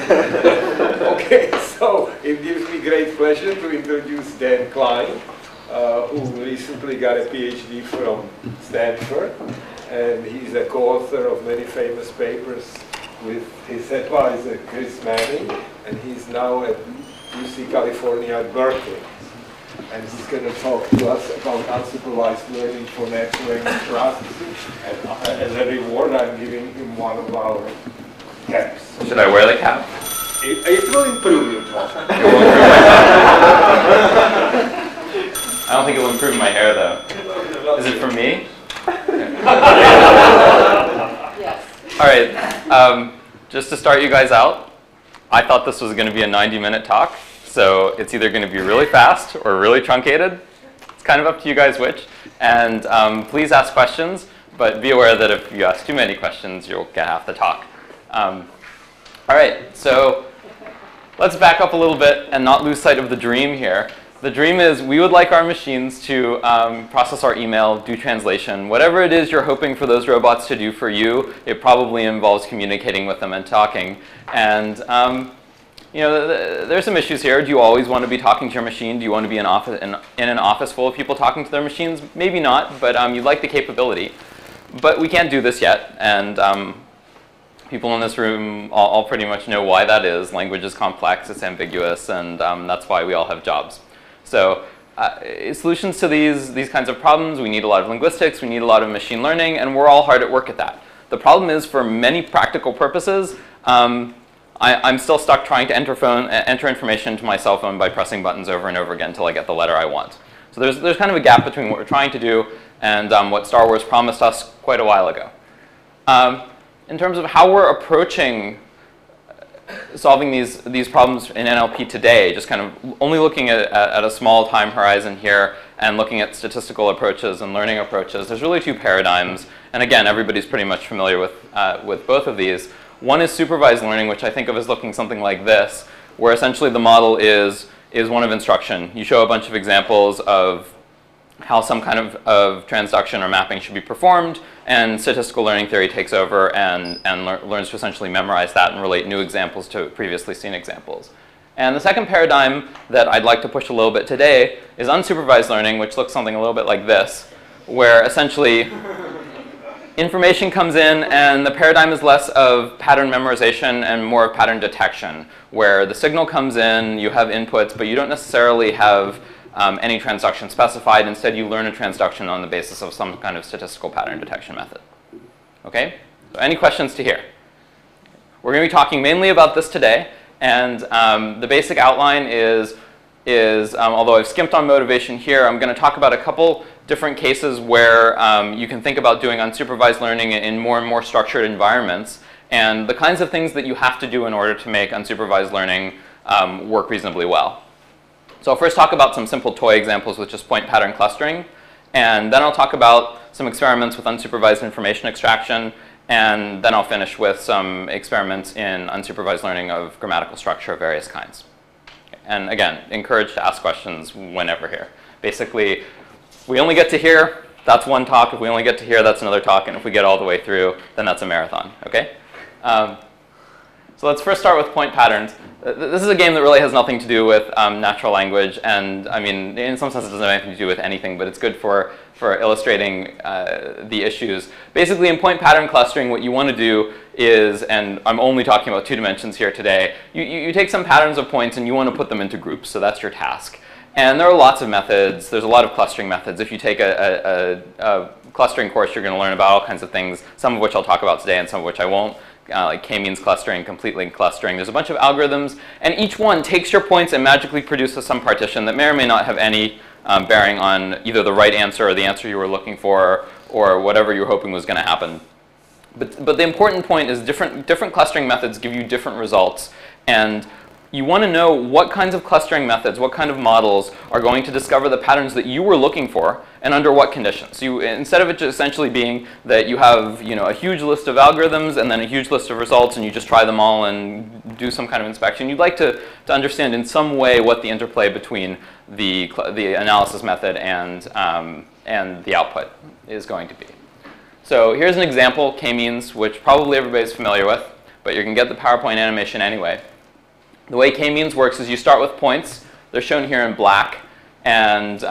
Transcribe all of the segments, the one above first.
Okay, so it gives me great pleasure to introduce Dan Klein, who recently got a PhD from Stanford, and he's a co-author of many famous papers with his advisor Chris Manning, and he's now at UC California at Berkeley. And he's going to talk to us about unsupervised learning for natural language processing. And as a reward, I'm giving him one of our caps. Should I wear the cap? It will improve your talk. I don't think it will improve my hair, though. Is it for me? Yes. All right. Just to start you guys out, I thought this was going to be a 90-minute talk. So it's either going to be really fast or really truncated. It's kind of up to you guys which. And please ask questions, but be aware that if you ask too many questions, you'll get half the talk. All right, so let's back up a little bit and not lose sight of the dream here. The dream is we would like our machines to process our email, do translation. Whatever it is you're hoping for those robots to do for you, it probably involves communicating with them and talking. And you know, there's some issues here. Do you always want to be talking to your machine? Do you want to be in an office full of people talking to their machines? Maybe not, but you'd like the capability. But we can't do this yet, and people in this room all pretty much know why that is. Language is complex, it's ambiguous, and that's why we all have jobs. So solutions to these kinds of problems, we need a lot of linguistics, we need a lot of machine learning, and we're all hard at work at that. The problem is, for many practical purposes, I'm still stuck trying to enter information to my cell phone by pressing buttons over and over again until I get the letter I want. So there's kind of a gap between what we're trying to do and what Star Wars promised us quite a while ago. In terms of how we're approaching solving these problems in NLP today, just kind of only looking at a small time horizon here and looking at statistical approaches and learning approaches, there's really two paradigms. And again, everybody's pretty much familiar with both of these. One is supervised learning, which I think of as looking something like this, where essentially the model is one of instruction. You show a bunch of examples of how some kind of transduction or mapping should be performed, and statistical learning theory takes over and learns to essentially memorize that and relate new examples to previously seen examples. And the second paradigm that I'd like to push a little bit today is unsupervised learning, which looks something a little bit like this, where essentially information comes in, and the paradigm is less of pattern memorization and more of pattern detection, where the signal comes in, you have inputs, but you don't necessarily have any transduction specified. Instead, you learn a transduction on the basis of some kind of statistical pattern detection method. Okay? So any questions to here? We're going to be talking mainly about this today, and the basic outline is although I've skimped on motivation here, I'm going to talk about a couple different cases where you can think about doing unsupervised learning in more and more structured environments, and the kinds of things that you have to do in order to make unsupervised learning work reasonably well. So I'll first talk about some simple toy examples with just point pattern clustering, and then I'll talk about some experiments with unsupervised information extraction, and then I'll finish with some experiments in unsupervised learning of grammatical structure of various kinds. And again, encouraged to ask questions whenever here. Basically, if we only get to here, that's one talk. If we only get to here, that's another talk. And if we get all the way through, then that's a marathon. Okay? So let's first start with point patterns. This is a game that really has nothing to do with natural language. And I mean, in some sense, it doesn't have anything to do with anything, but it's good for illustrating the issues. Basically, in point pattern clustering, what you want to do is, and I'm only talking about 2 dimensions here today, you take some patterns of points and you want to put them into groups. So that's your task. And there are lots of methods. There's a lot of clustering methods. If you take a clustering course, you're going to learn about all kinds of things, some of which I'll talk about today and some of which I won't. Like k-means clustering, complete link clustering. There's a bunch of algorithms, and each one takes your points and magically produces some partition that may or may not have any bearing on either the right answer or the answer you were looking for, or whatever you were hoping was going to happen. But the important point is different clustering methods give you different results, and you want to know what kinds of clustering methods, what kind of models are going to discover the patterns that you were looking for, and under what conditions. So instead of it just essentially being that you have a huge list of algorithms and then a huge list of results and you just try them all and do some kind of inspection, you'd like to understand in some way what the interplay between the analysis method and the output is going to be. So here's an example, k-means, which probably everybody's familiar with, but you can get the PowerPoint animation anyway. The way k-means works is you start with points. They're shown here in black. And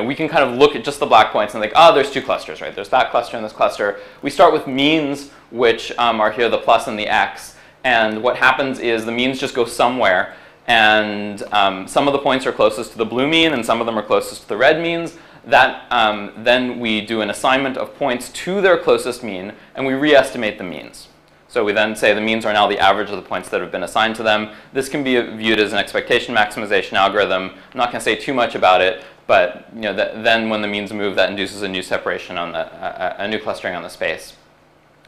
we can kind of look at just the black points and think, oh, there's two clusters, right? There's that cluster and this cluster. We start with means, which are here, the plus and the x. And what happens is the means just go somewhere. And some of the points are closest to the blue mean, and some of them are closest to the red means. Then we do an assignment of points to their closest mean, and we re-estimate the means. So we then say the means are now the average of the points that have been assigned to them. This can be viewed as an expectation maximization algorithm. I'm not going to say too much about it, but then when the means move, that induces a new separation on a new clustering on the space.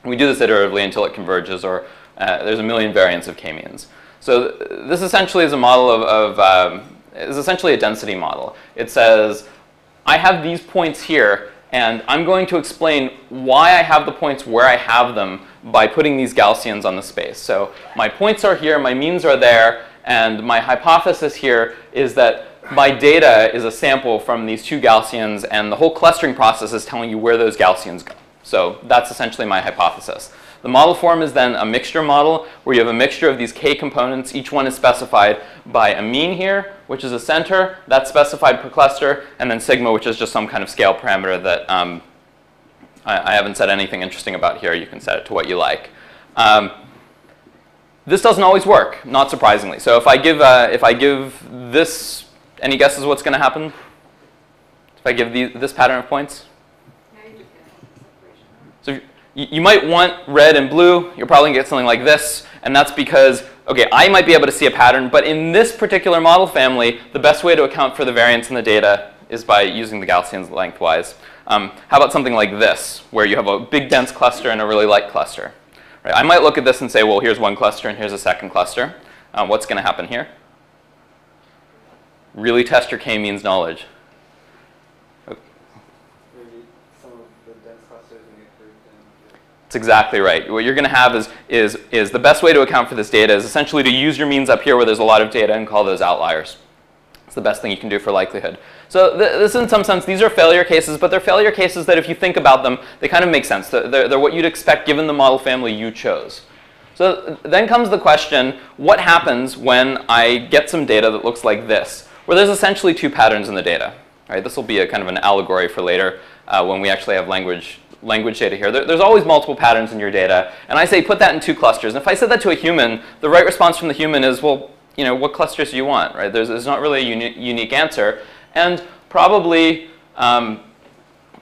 And we do this iteratively until it converges, or there's a million variants of k-means. So this essentially is a model is essentially a density model. It says, I have these points here, and I'm going to explain why I have the points where I have them by putting these Gaussians on the space. So my points are here, my means are there, and my hypothesis here is that my data is a sample from these two Gaussians, and the whole clustering process is telling you where those Gaussians go. So that's essentially my hypothesis. The model form is then a mixture model, where you have a mixture of these k components. Each one is specified by a mean here, which is a center. That's specified per cluster. And then sigma, which is just some kind of scale parameter that I haven't said anything interesting about here. You can set it to what you like. This doesn't always work, not surprisingly. So if I give this, any guesses what's going to happen? If I give this pattern of points? So you might want red and blue. You're probably going to get something like this. And that's because, OK, I might be able to see a pattern. But in this particular model family, the best way to account for the variance in the data is by using the Gaussians lengthwise. How about something like this, where you have a big dense cluster and a really light cluster? Right? I might look at this and say, well, here's one cluster and here's a second cluster. What's going to happen here? Really test your k-means knowledge. That's exactly right. What you're going to have is the best way to account for this data is essentially to use your means up here where there's a lot of data and call those outliers. It's the best thing you can do for likelihood. So this, in some sense, these are failure cases, but they're failure cases that if you think about them, they kind of make sense. They're what you'd expect given the model family you chose. So then comes the question, what happens when I get some data that looks like this, where there's essentially two patterns in the data? Right? This will be a kind of an allegory for later when we actually have language data here. There's always multiple patterns in your data. And I say put that in two clusters. And if I said that to a human, the right response from the human is, well, what clusters do you want? Right? There's not really a unique answer. And probably,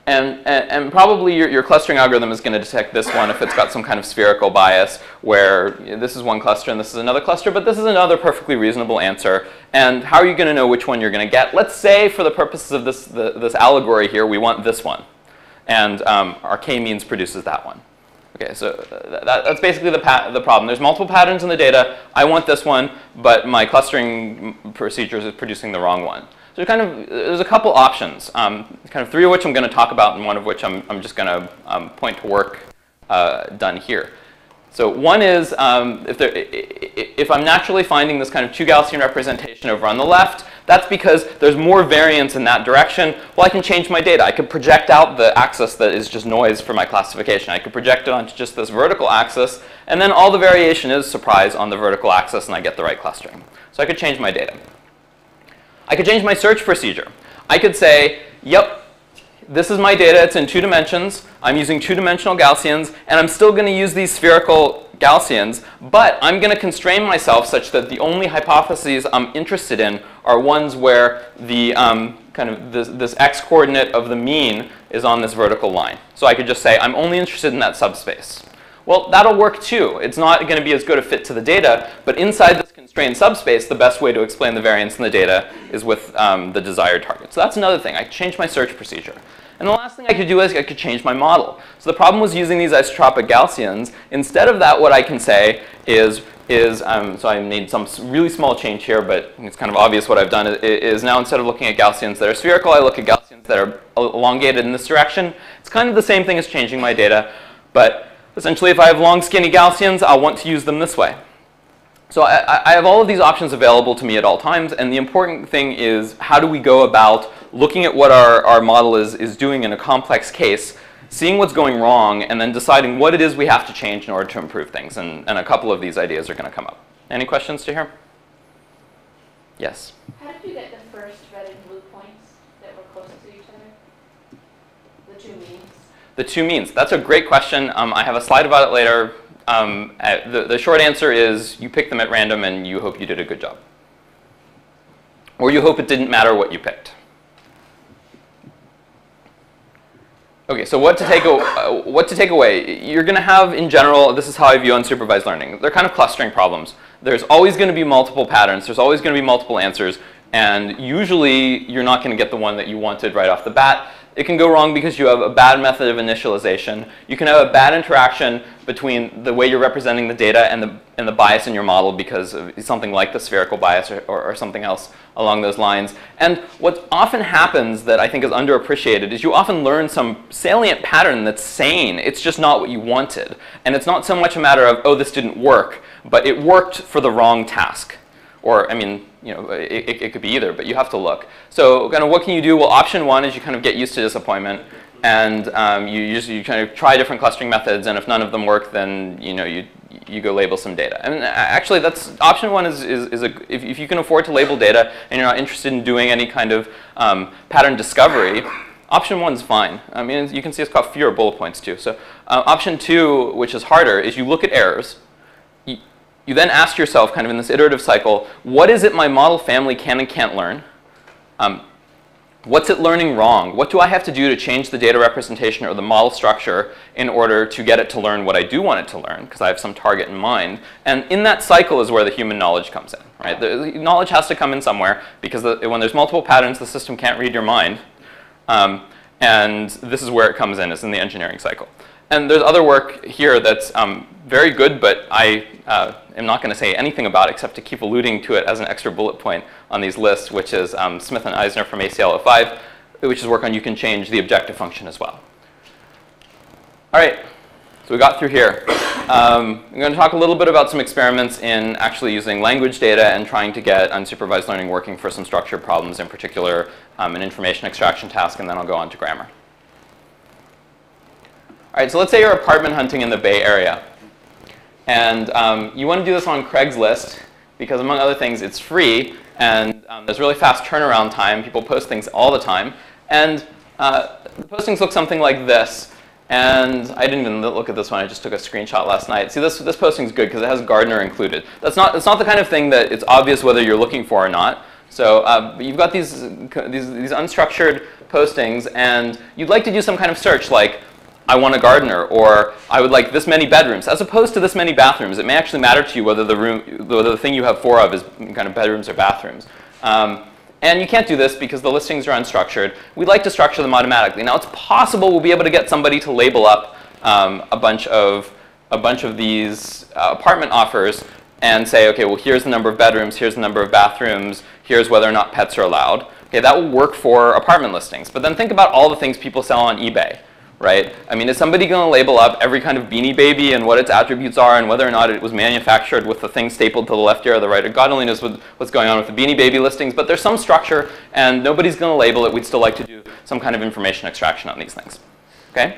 probably your clustering algorithm is going to detect this one if it's got some kind of spherical bias where this is one cluster and this is another cluster. But this is another perfectly reasonable answer. And how are you going to know which one you're going to get? Let's say for the purposes of this allegory here, we want this one. And our k-means produces that one. OK, so that's basically the problem. There's multiple patterns in the data. I want this one, but my clustering procedures is producing the wrong one. So there's a couple options, kind of three of which I'm going to talk about, and one of which I'm just going to point to work done here. So one is if I'm naturally finding this kind of two Gaussian representation over on the left, that's because there's more variance in that direction. Well, I can change my data. I could project out the axis that is just noise for my classification. I could project it onto just this vertical axis, and then all the variation is surprise on the vertical axis, and I get the right clustering. So I could change my data. I could change my search procedure. I could say, yep, this is my data. It's in 2 dimensions. I'm using 2-dimensional Gaussians, and I'm still going to use these spherical Gaussians, but I'm going to constrain myself such that the only hypotheses I'm interested in are ones where the kind of this x-coordinate of the mean is on this vertical line. So I could just say, I'm only interested in that subspace. Well, that'll work too. It's not going to be as good a fit to the data, but inside this constrained subspace, the best way to explain the variance in the data is with the desired target. So that's another thing. I changed my search procedure. And the last thing I could do is I could change my model. So the problem was using these isotropic Gaussians. Instead of that, what I can say is so I made some really small change here, but it's kind of obvious what I've done, is now instead of looking at Gaussians that are spherical, I look at Gaussians that are elongated in this direction. It's kind of the same thing as changing my data, but essentially if I have long, skinny Gaussians, I'll want to use them this way. So I have all of these options available to me at all times, and the important thing is how do we go about looking at what our model is doing in a complex case, seeing what's going wrong, and then deciding what it is we have to change in order to improve things. And a couple of these ideas are going to come up. Any questions to here? Yes? How did you get the first red and blue points that were close to each other? The two means? The two means. That's a great question. I have a slide about it later. The short answer is you pick them at random and you hope you did a good job. Or you hope it didn't matter what you picked. Okay, so what to take away? You're going to have, in general, this is how I view unsupervised learning. They're kind of clustering problems. There's always going to be multiple patterns. There's always going to be multiple answers. And usually, you're not going to get the one that you wanted right off the bat. It can go wrong because you have a bad method of initialization. You can have a bad interaction between the way you're representing the data and the bias in your model because of something like the spherical bias or something else along those lines. And what often happens that I think is underappreciated is you often learn some salient pattern that's sane. It's just not what you wanted. And it's not so much a matter of, oh, this didn't work, but it worked for the wrong task. Or, I mean, you know, it could be either, but you have to look. So kind of what can you do? Well, option one is you kind of get used to disappointment. And you kind of try different clustering methods. And if none of them work, then you go label some data. And actually, that's option one if you can afford to label data and you're not interested in doing any kind of pattern discovery, option one's fine. I mean, you can see it's got fewer bullet points too. So option two, which is harder, is you look at errors. You then ask yourself, kind of in this iterative cycle, what is it my model family can and can't learn? What's it learning wrong? What do I have to do to change the data representation or the model structure in order to get it to learn what I do want it to learn, because I have some target in mind? And in that cycle is where the human knowledge comes in, right? The knowledge has to come in somewhere, because when there's multiple patterns, the system can't read your mind. And this is where it comes in, is in the engineering cycle. And there's other work here that's very good, but I am not going to say anything about except to keep alluding to it as an extra bullet point on these lists, which is Smith and Eisner from ACL05, which is work on you can change the objective function as well. All right, so we got through here. I'm going to talk a little bit about some experiments in actually using language data and trying to get unsupervised learning working for some structured problems, in particular an information extraction task, and then I'll go on to grammar. All right, so let's say you're apartment hunting in the Bay Area. And you want to do this on Craigslist because, among other things, it's free. And there's really fast turnaround time. People post things all the time. And the postings look something like this. And I didn't even look at this one. I just took a screenshot last night. See, this posting's good because it has Gardener included. It's not the kind of thing that it's obvious whether you're looking for or not. So you've got these unstructured postings. And you'd like to do some kind of search like, I want a gardener, or I would like this many bedrooms, as opposed to this many bathrooms. It may actually matter to you whether the thing you have 4 of is kind of bedrooms or bathrooms. And you can't do this because the listings are unstructured. We'd like to structure them automatically. Now, it's possible we'll be able to get somebody to label up a bunch of these apartment offers and say, okay, well, here's the number of bedrooms, here's the number of bathrooms, here's whether or not pets are allowed. Okay, that will work for apartment listings. But then think about all the things people sell on eBay. Right? I mean, is somebody going to label up every kind of Beanie Baby and what its attributes are and whether or not it was manufactured with the thing stapled to the left ear or the right? God only knows what's going on with the Beanie Baby listings, but there's some structure and nobody's going to label it. We'd still like to do some kind of information extraction on these things. Okay?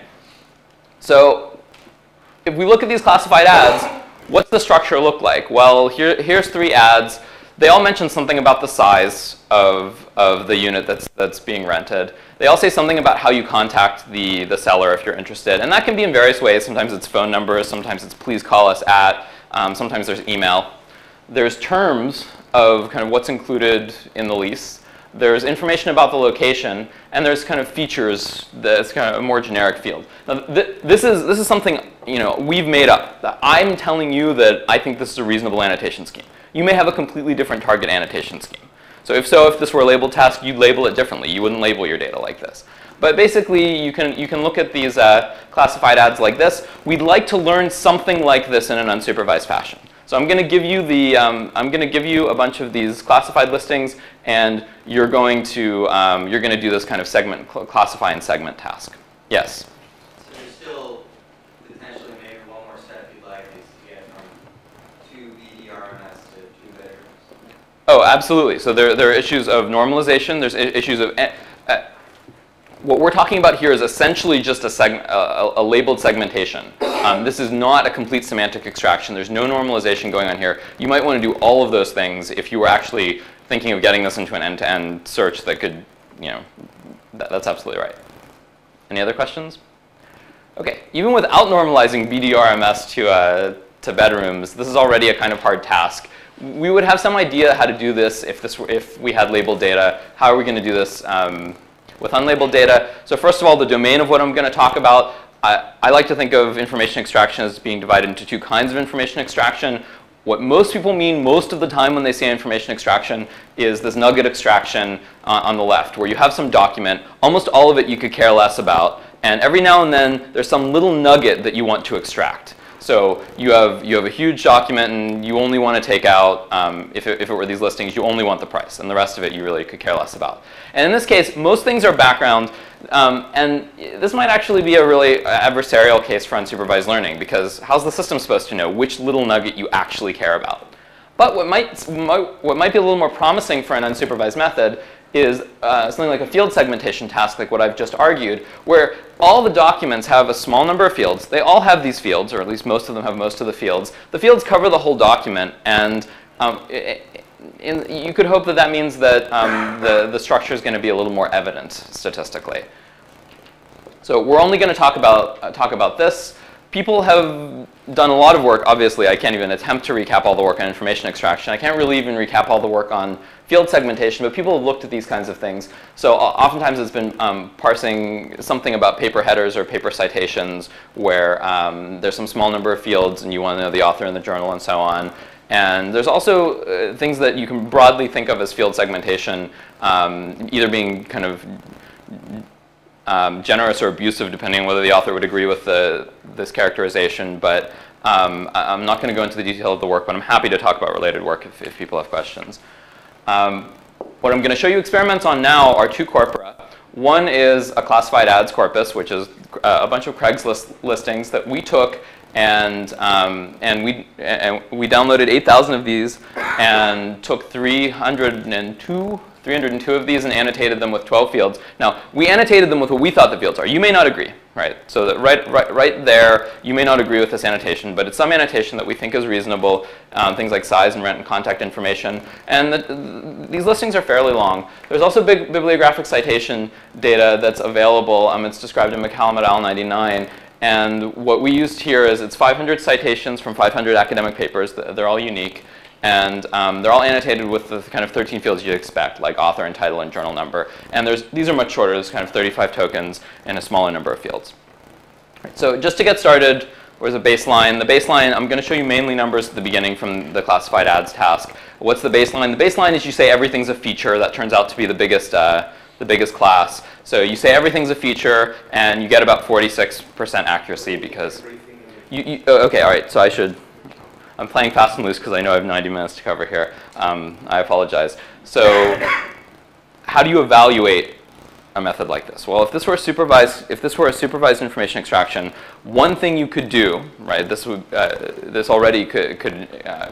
So if we look at these classified ads, what's the structure look like? Well, here's 3 ads. They all mention something about the size of the unit that's being rented. They all say something about how you contact the seller if you're interested. And that can be in various ways. Sometimes it's phone numbers. Sometimes it's please call us at. Sometimes there's email. There's terms of kind of what's included in the lease. There's information about the location. And there's kind of features that's kind of a more generic field. Now, this is something we've made up. That I'm telling you that I think this is a reasonable annotation scheme. You may have a completely different target annotation scheme. So if this were a labeled task, you'd label it differently. You wouldn't label your data like this. But basically, you can look at these classified ads like this. We'd like to learn something like this in an unsupervised fashion. So I'm going to give you a bunch of these classified listings, and you're going to do this kind of classify and segment task. Yes. So there's still potentially maybe one more step you'd like is to get from 2 BDRMS to 2 bedrooms. Oh, absolutely. So there are issues of normalization. There's issues of what we're talking about here is essentially just a labeled segmentation. This is not a complete semantic extraction. There's no normalization going on here. You might want to do all of those things if you were actually thinking of getting this into an end-to-end search that could, that's absolutely right. Any other questions? Okay, even without normalizing BDRMS to bedrooms, this is already a kind of hard task. We would have some idea how to do this if we had labeled data. How are we going to do this with unlabeled data? So first of all, the domain of what I'm going to talk about, I like to think of information extraction as being divided into two kinds of information extraction. What most people mean most of the time when they say information extraction is this nugget extraction on the left, where you have some document. Almost all of it you could care less about. And every now and then, there's some little nugget that you want to extract. So you have a huge document, and you only want to take out, if it were these listings, you only want the price. And the rest of it, you really could care less about. And in this case, most things are background. And this might actually be a really adversarial case for unsupervised learning, because how's the system supposed to know which little nugget you actually care about? But what might be a little more promising for an unsupervised method is something like a field segmentation task, like what I've just argued, where all the documents have a small number of fields. They all have these fields, or at least most of them have most of the fields. The fields cover the whole document, and you could hope that that means that the structure is going to be a little more evident statistically. So we're only going to talk about this. People have done a lot of work. Obviously, I can't even attempt to recap all the work on information extraction. I can't really even recap all the work on field segmentation, but people have looked at these kinds of things. So oftentimes it's been parsing something about paper headers or paper citations, where there's some small number of fields and you want to know the author and the journal and so on. And there's also things that you can broadly think of as field segmentation, either being kind of generous or abusive, depending on whether the author would agree with this characterization. But I'm not going to go into the detail of the work, but I'm happy to talk about related work if people have questions. What I'm going to show you experiments on now are two corpora. One is a classified ads corpus, which is a bunch of Craigslist listings that we took, and we downloaded 8,000 of these and took 302 of these and annotated them with 12 fields. Now, we annotated them with what we thought the fields are. You may not agree, right? So that right there, you may not agree with this annotation, but it's some annotation that we think is reasonable, things like size and rent and contact information. And these listings are fairly long. There's also big bibliographic citation data that's available. It's described in McCallum et al. 99. And what we used here is it's 500 citations from 500 academic papers. They're all unique. And they're all annotated with the kind of 13 fields you'd expect, like author and title and journal number. And these are much shorter. There's kind of 35 tokens and a smaller number of fields. Right, so just to get started, there's a baseline. The baseline, I'm going to show you mainly numbers at the beginning from the classified ads task. What's the baseline? The baseline is you say everything's a feature. That turns out to be the biggest class. So you say everything's a feature, and you get about 46% accuracy because okay, all right. So I'm playing fast and loose because I know I have 90 minutes to cover here. I apologize. So how do you evaluate a method like this? Well, if this were a supervised information extraction, one thing you could do, right? This already could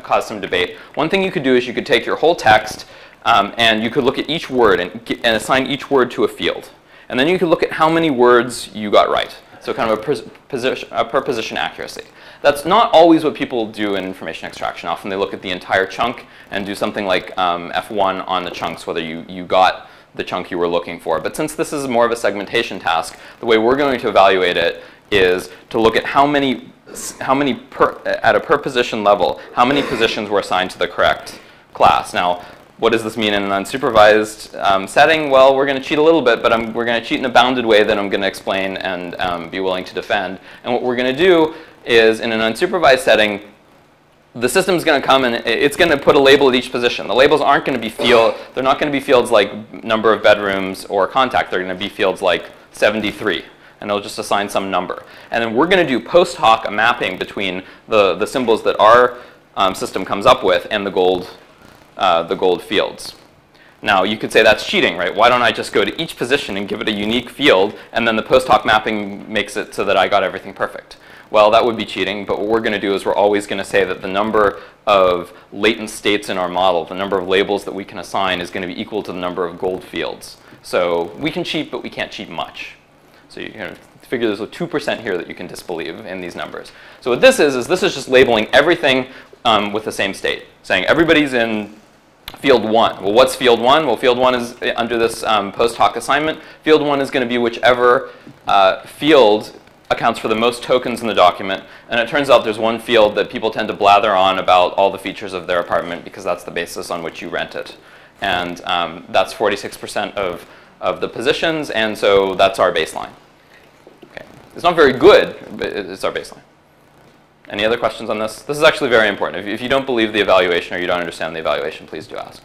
cause some debate. One thing you could do is you could take your whole text and you could look at each word and assign each word to a field. And then you could look at how many words you got right. So kind of a per position accuracy. That's not always what people do in information extraction. Often they look at the entire chunk and do something like F1 on the chunks, whether you got the chunk you were looking for. But since this is more of a segmentation task, the way we're going to evaluate it is to look at at a per position level, how many positions were assigned to the correct class. Now, what does this mean in an unsupervised setting? Well, we're going to cheat a little bit, but we're going to cheat in a bounded way that I'm going to explain and be willing to defend. And what we're going to do is, in an unsupervised setting, the system's going to come and it's going to put a label at each position. The labels aren't going to be they're not going to be fields like number of bedrooms or contact. They're going to be fields like 73. And it'll just assign some number. And then we're going to do post hoc a mapping between the symbols that our system comes up with and the gold fields. Now, you could say that's cheating, right? Why don't I just go to each position and give it a unique field, and then the post hoc mapping makes it so that I got everything perfect? Well, that would be cheating, but what we're going to do is we're always going to say that the number of latent states in our model, the number of labels that we can assign, is going to be equal to the number of gold fields. So we can cheat, but we can't cheat much. So you can figure there's a 2% here that you can disbelieve in these numbers. So what this is this is just labeling everything with the same state, saying everybody's in field 1. Well, what's field 1? Well, field 1 is under this post hoc assignment. Field 1 is going to be whichever field accounts for the most tokens in the document. And it turns out there's one field that people tend to blather on about all the features of their apartment because that's the basis on which you rent it. And that's 46% of the positions, and so that's our baseline. Okay. It's not very good, but it's our baseline. Any other questions on this? This is actually very important. If you don't believe the evaluation or you don't understand the evaluation, please do ask.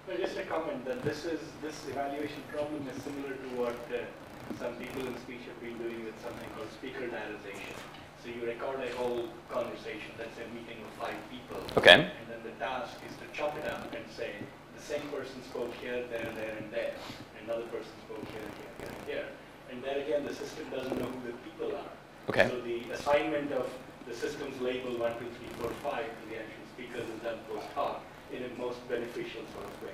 Well, just a comment that this evaluation problem is similar to what some people in speech have been doing with something called speaker diarization. So you record a whole conversation, that's a meeting of 5 people. Okay. And then the task is to chop it up and say, the same person spoke here, there, and there. Another person spoke here, here, and here. And there again, the system doesn't know who the people are. Okay. So the assignment of the system's label 1, 2, 3, 4, 5 to the actual speakers is done post hoc in a most beneficial sort of way.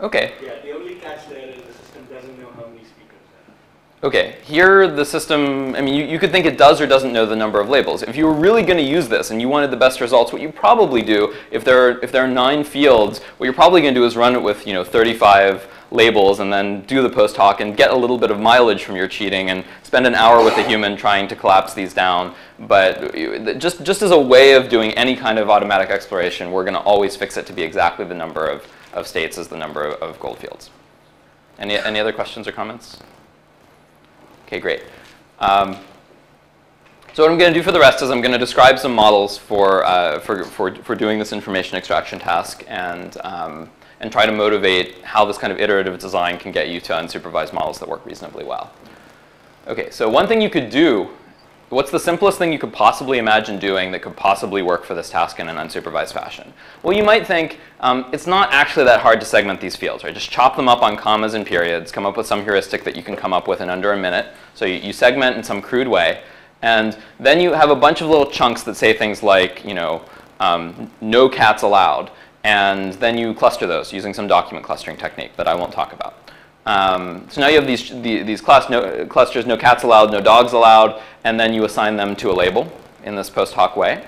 Okay. Yeah, the only catch there is the system doesn't know how many speakers there are. Okay, here the system, I mean, you could think it does or doesn't know the number of labels. If you were really going to use this and you wanted the best results, what you probably do, if there are 9 fields, what you're probably going to do is run it with 35 labels and then do the post hoc and get a little bit of mileage from your cheating and spend an hour with a human trying to collapse these down. But just as a way of doing any kind of automatic exploration, we're going to always fix it to be exactly the number of states as the number of gold fields. Any other questions or comments? Okay, great. So what I'm going to do for the rest is I'm going to describe some models for doing this information extraction task and try to motivate how this kind of iterative design can get you to unsupervised models that work reasonably well. Okay, so one thing you could do, what's the simplest thing you could possibly imagine doing that could possibly work for this task in an unsupervised fashion? Well, you might think it's not actually that hard to segment these fields, right? Just chop them up on commas and periods, come up with some heuristic that you can come up with in under a minute. So you segment in some crude way, and then you have a bunch of little chunks that say things like, no cats allowed, and then you cluster those using some document clustering technique that I won't talk about. So now you have these clusters, no cats allowed, no dogs allowed, and then you assign them to a label in this post hoc way.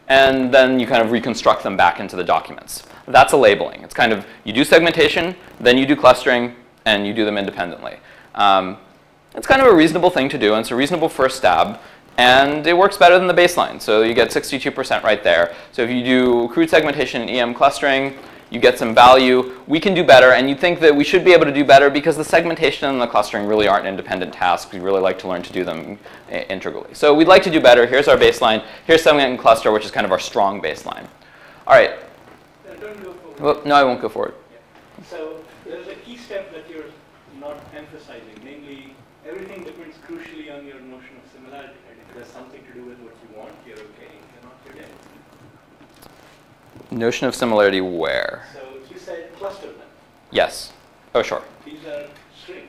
And then you kind of reconstruct them back into the documents. That's a labeling. It's kind of, you do segmentation, then you do clustering, and you do them independently. It's kind of a reasonable thing to do, and it's a reasonable first stab. And it works better than the baseline. So you get 62% right there. So if you do crude segmentation and EM clustering, you get some value. We can do better, and you think that we should be able to do better because the segmentation and the clustering really aren't independent tasks. We really like to learn to do them integrally. So we'd like to do better. Here's our baseline. Here's segment and cluster, which is kind of our strong baseline. All right. Don't go forward. Well, no, I won't go forward. Yeah. So there's a key step that you're not emphasizing, namely everything depends crucially on your notion of similarity. Right? If it has something to do with what you want, you're okay. If you're not, you're dead. Notion of similarity where? So if you said cluster them. Yes. Oh, sure. These are strings,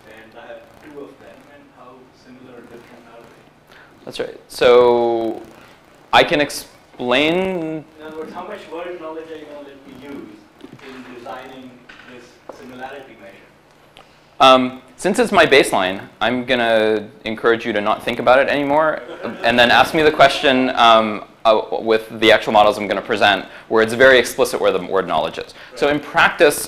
and I have 2 of them, and how similar or different are they? That's right. So I can explain. In other words, how much word knowledge are you going to let me use in designing this similarity measure? Since it's my baseline, I'm going to encourage you to not think about it anymore and then ask me the question with the actual models I'm going to present where it's very explicit where the word knowledge is. So in practice,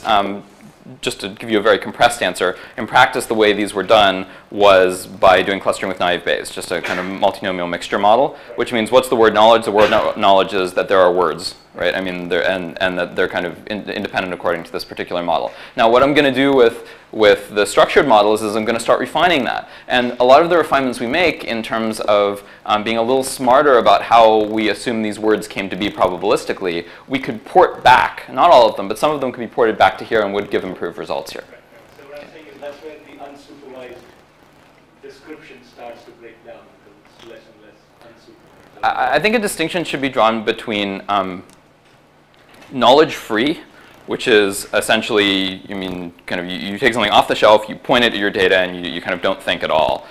just to give you a very compressed answer, in practice the way these were done was by doing clustering with naive Bayes, just a kind of multinomial mixture model, which means what's the word knowledge? The word knowledge is that there are words, right? I mean, and that they're kind of independent according to this particular model. Now what I'm going to do with the structured models is I'm going to start refining that. And a lot of the refinements we make in terms of being a little smarter about how we assume these words came to be probabilistically, we could port back, not all of them, but some of them could be ported back to here and would give improved results here. Right. So what I'm saying is that's where the unsupervised description starts to break down because it's less and less unsupervised. I think a distinction should be drawn between knowledge-free, which is essentially, I mean, kind of you take something off the shelf, you point it at your data, and you kind of don't think at all.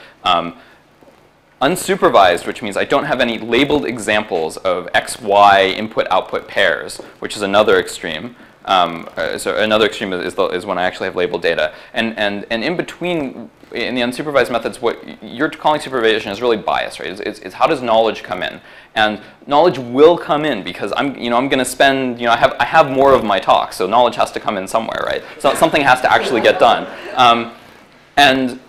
Unsupervised, which means I don't have any labeled examples of X, Y input-output pairs, which is another extreme. So another extreme is when I actually have labeled data. And in between, in the unsupervised methods, what you're calling supervision is really bias, right? It's how does knowledge come in? And knowledge will come in because I'm going to spend, I have more of my talk, so knowledge has to come in somewhere, right? So something has to actually get done. And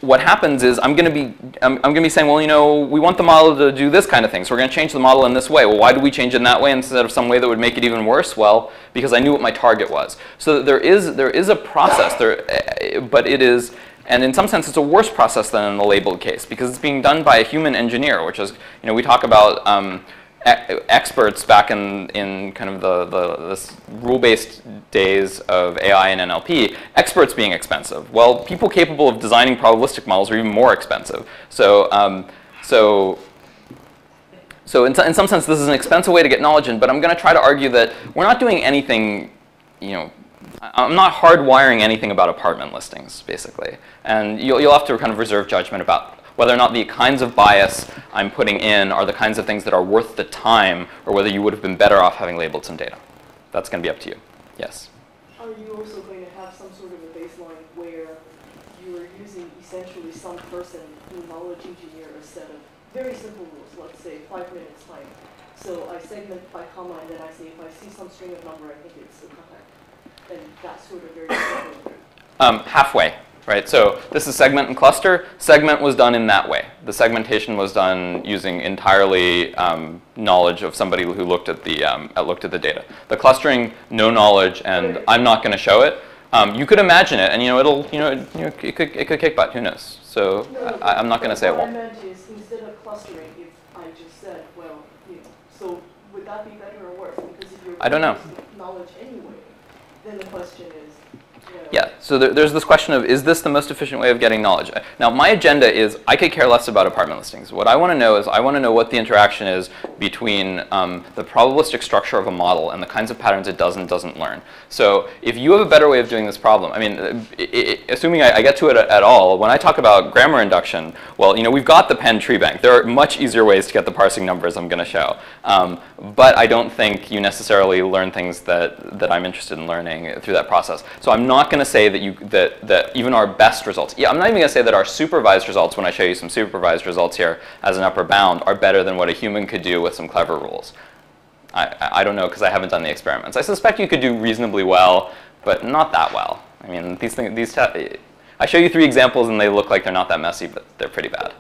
what happens is I'm going to be saying, well, we want the model to do this kind of thing, so we're going to change the model in this way. Well, why do we change it in that way instead of some way that would make it even worse? Well, because I knew what my target was. So there is a process there, but it is. And in some sense, it's a worse process than in the labeled case because it's being done by a human engineer, which is, we talk about experts back in kind of this rule-based days of AI and NLP, experts being expensive. Well, people capable of designing probabilistic models are even more expensive. So in some sense, this is an expensive way to get knowledge in, but I'm going to try to argue that we're not doing anything, I'm not hardwiring anything about apartment listings, basically. And you'll have to kind of reserve judgment about whether or not the kinds of bias I'm putting in are the kinds of things that are worth the time, or whether you would have been better off having labeled some data. That's going to be up to you. Yes? Are you also going to have some sort of a baseline where you are using essentially some person who knowledge engineer a set of very simple rules, let's say 5 minutes time. So I segment by comma, and then I say if I see some string of number, I think it's the contact. And that's sort of very simple. Halfway. Right, so this is segment and cluster. Segment was done in that way. The segmentation was done using entirely knowledge of somebody who looked at the data. The clustering, no knowledge, and I'm not going to show it. You could imagine it, and it could kick butt. Who knows? So I'm not going to say it won't. What I meant is instead of clustering, if I just said, well, so would that be better or worse? Because if you're I don't know. Knowledge anyway, then the question is. Yeah, so there's this question of, is this the most efficient way of getting knowledge? Now, my agenda is, I could care less about apartment listings. What I want to know is, I want to know what the interaction is between the probabilistic structure of a model and the kinds of patterns it does and doesn't learn. So if you have a better way of doing this problem, I mean, assuming I get to it at all, when I talk about grammar induction, well, we've got the Penn tree bank. There are much easier ways to get the parsing numbers I'm going to show. But I don't think you necessarily learn things that I'm interested in learning through that process. So I'm not going to say that even our best results, I'm not even going to say that our supervised results, when I show you some supervised results here as an upper bound, are better than what a human could do with some clever rules. I don't know because I haven't done the experiments. I suspect you could do reasonably well, but not that well. I mean, I show you 3 examples and they look like they're not that messy, but they're pretty bad,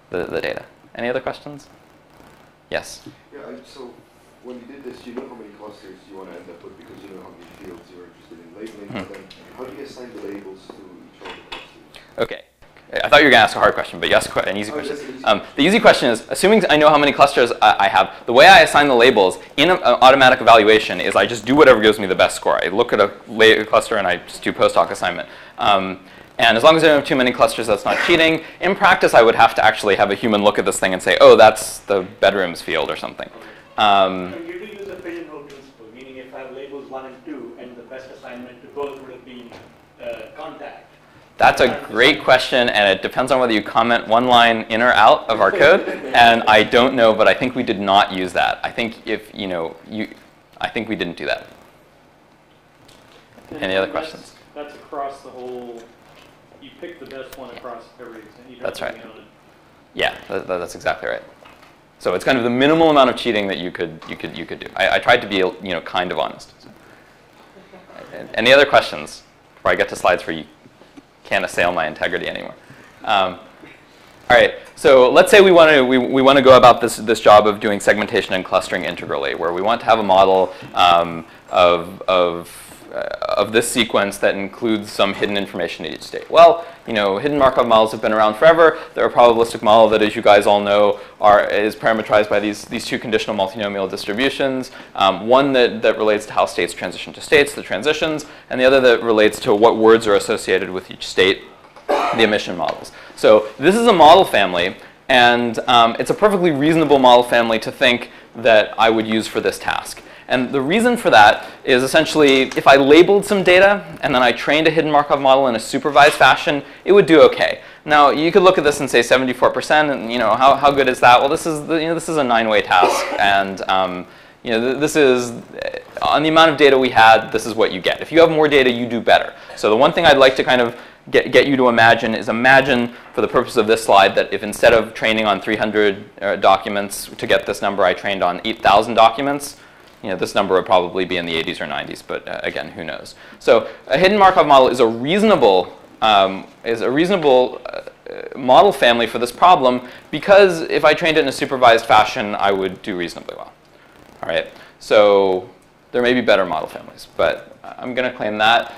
the data. Any other questions? Yes? Yeah, so when you did this, you know how many clusters you want to end up with because you know how many fields you're interested in labeling. But then how do you assign the labels to each of the clusters? Okay. I thought you were going to ask a hard question, but you asked an easy question. The easy question is, assuming I know how many clusters I have, the way I assign the labels in an automatic evaluation is I just do whatever gives me the best score. I look at a cluster and I just do post hoc assignment. And as long as I don't have too many clusters, that's not cheating. In practice, I would have to actually have a human look at this thing and say, oh, that's the bedrooms field or something. So you do use a pigeonhole principle, meaning if I have labels 1 and 2, and the best assignment to both would have been contact. That's a great question, and it depends on whether you comment 1 line in or out of our code. And I don't know, but I think we did not use that. I think I think we didn't do that. Any other questions? That's across the whole. You pick the best one across every extent. That's right. Yeah, that's exactly right. So it's kind of the minimal amount of cheating that you could do. I tried to be kind of honest. So. Any other questions before I get to slides where you can't assail my integrity anymore? All right. So let's say we want to go about this job of doing segmentation and clustering integrally, where we want to have a model of this sequence that includes some hidden information at each state. Well, hidden Markov models have been around forever. They're a probabilistic model that, as you guys all know, is parameterized by these 2 conditional multinomial distributions. One that relates to how states transition to states, the transitions, and the other that relates to what words are associated with each state, the emission models. So this is a model family, and it's a perfectly reasonable model family to think that I would use for this task. And the reason for that is essentially, if I labeled some data and then I trained a hidden Markov model in a supervised fashion, it would do okay. Now, you could look at this and say 74%, and how good is that? Well, this is a 9-way task, and this is on the amount of data we had, this is what you get. If you have more data, you do better. So the one thing I'd like to kind of get you to imagine is imagine, for the purpose of this slide, that if instead of training on 300 documents to get this number, I trained on 8,000 documents, this number would probably be in the 80s or 90s, but again, who knows? So a hidden Markov model is a reasonable model family for this problem, because if I trained it in a supervised fashion, I would do reasonably well. All right, so there may be better model families, but I'm going to claim that.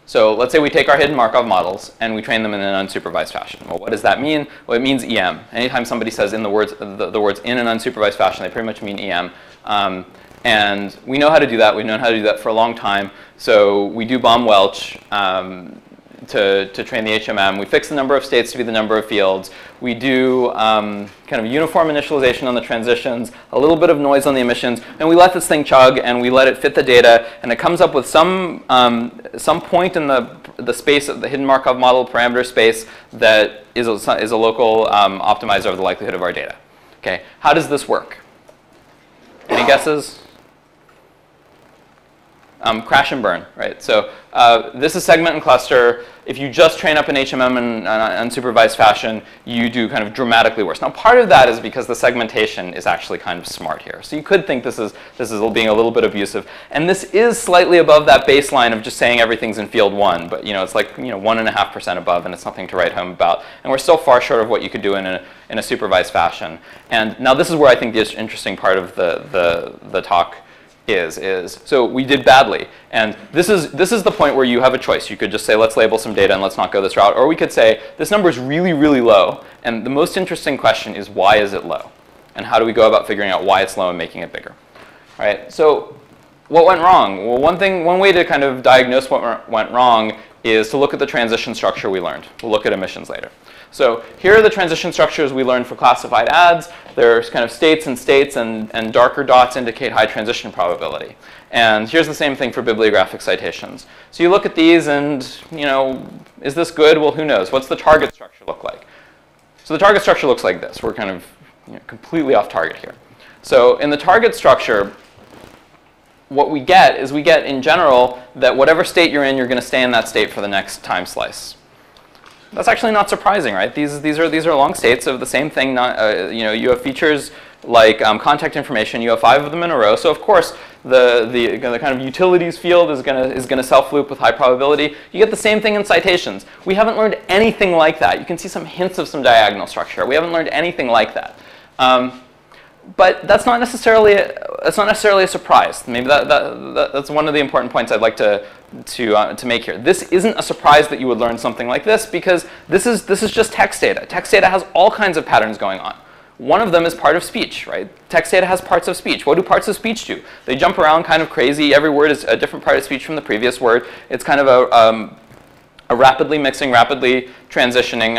So let's say we take our hidden Markov models and we train them in an unsupervised fashion. Well, what does that mean? Well, it means EM. Anytime somebody says in the words in an unsupervised fashion, they pretty much mean EM. And we know how to do that. We've known how to do that for a long time. So we do Baum-Welch to train the HMM. We fix the number of states to be the number of fields. We do kind of uniform initialization on the transitions, a little bit of noise on the emissions, and we let this thing chug and we let it fit the data, and it comes up with some point in the space of the hidden Markov model parameter space that is a local optimizer of the likelihood of our data. Okay, how does this work? Any guesses? Crash and burn, right? So this is segment and cluster. If you just train up an HMM in an unsupervised fashion, you do kind of dramatically worse. Now, part of that is because the segmentation is actually kind of smart here. So you could think this is being a little bit abusive. And this is slightly above that baseline of just saying everything's in field 1. But it's like 1.5% above, and it's nothing to write home about. And we're still far short of what you could do in a supervised fashion. And now this is where I think the interesting part of the talk is. So we did badly. And this is the point where you have a choice. You could just say, let's label some data and let's not go this route. Or we could say, this number is really, really low. And the most interesting question is, why is it low? And how do we go about figuring out why it's low and making it bigger? All right, so what went wrong? Well, one way to kind of diagnose what went wrong is to look at the transition structure we learned. We'll look at emissions later. So here are the transition structures we learned for classified ads. There's kind of states, and darker dots indicate high transition probability. And here's the same thing for bibliographic citations. So you look at these and, is this good? Well, who knows? What's the target structure look like? So the target structure looks like this. We're kind of completely off target here. So in the target structure, what we get is in general that whatever state you're in, you're going to stay in that state for the next time slice. That's actually not surprising, right? These are long states of the same thing. You have features like contact information. You have 5 of them in a row. So of course, the kind of utilities field is gonna self-loop with high probability. You get the same thing in citations. We haven't learned anything like that. You can see some hints of some diagonal structure. We haven't learned anything like that. But that's not necessarily a surprise. Maybe that's one of the important points I'd like to make here. This isn't a surprise that you would learn something like this, because this is just text data. Text data has all kinds of patterns going on. One of them is part of speech, right? Text data has parts of speech. What do parts of speech do? They jump around kind of crazy. Every word is a different part of speech from the previous word. It's kind of a rapidly mixing, rapidly transitioning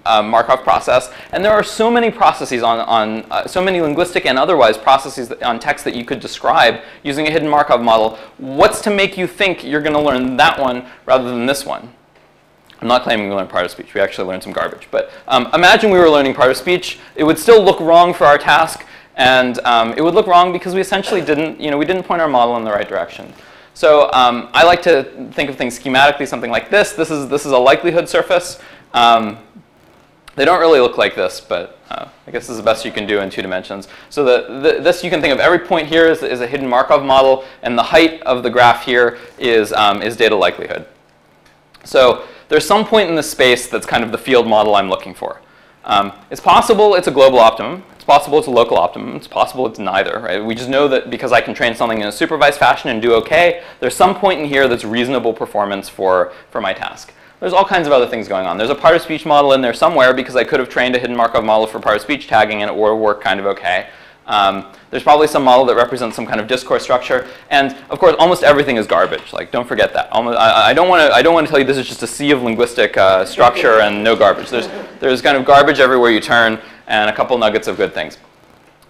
Markov process. And there are so many processes so many linguistic and otherwise processes on text that you could describe using a hidden Markov model. What's to make you think you're going to learn that one rather than this one? I'm not claiming we learned part of speech. We actually learned some garbage. But imagine we were learning part of speech. It would still look wrong for our task. And it would look wrong because we essentially we didn't point our model in the right direction. So I like to think of things schematically, something like this. This is a likelihood surface. They don't really look like this, but I guess this is the best you can do in 2 dimensions. So this you can think of every point here is a hidden Markov model, and the height of the graph here is data likelihood. So there's some point in this space that's kind of the field model I'm looking for. It's possible it's a global optimum. It's possible it's a local optimum. It's possible it's neither. Right? We just know that because I can train something in a supervised fashion and do OK, there's some point in here that's reasonable performance for my task. There's all kinds of other things going on. There's a part of speech model in there somewhere because I could have trained a hidden Markov model for part of speech tagging and it would work kind of OK. There's probably some model that represents some kind of discourse structure, and of course, almost everything is garbage. Like, don't forget that. I don't want to tell you this is just a sea of linguistic structure and no garbage. There's kind of garbage everywhere you turn, and a couple nuggets of good things.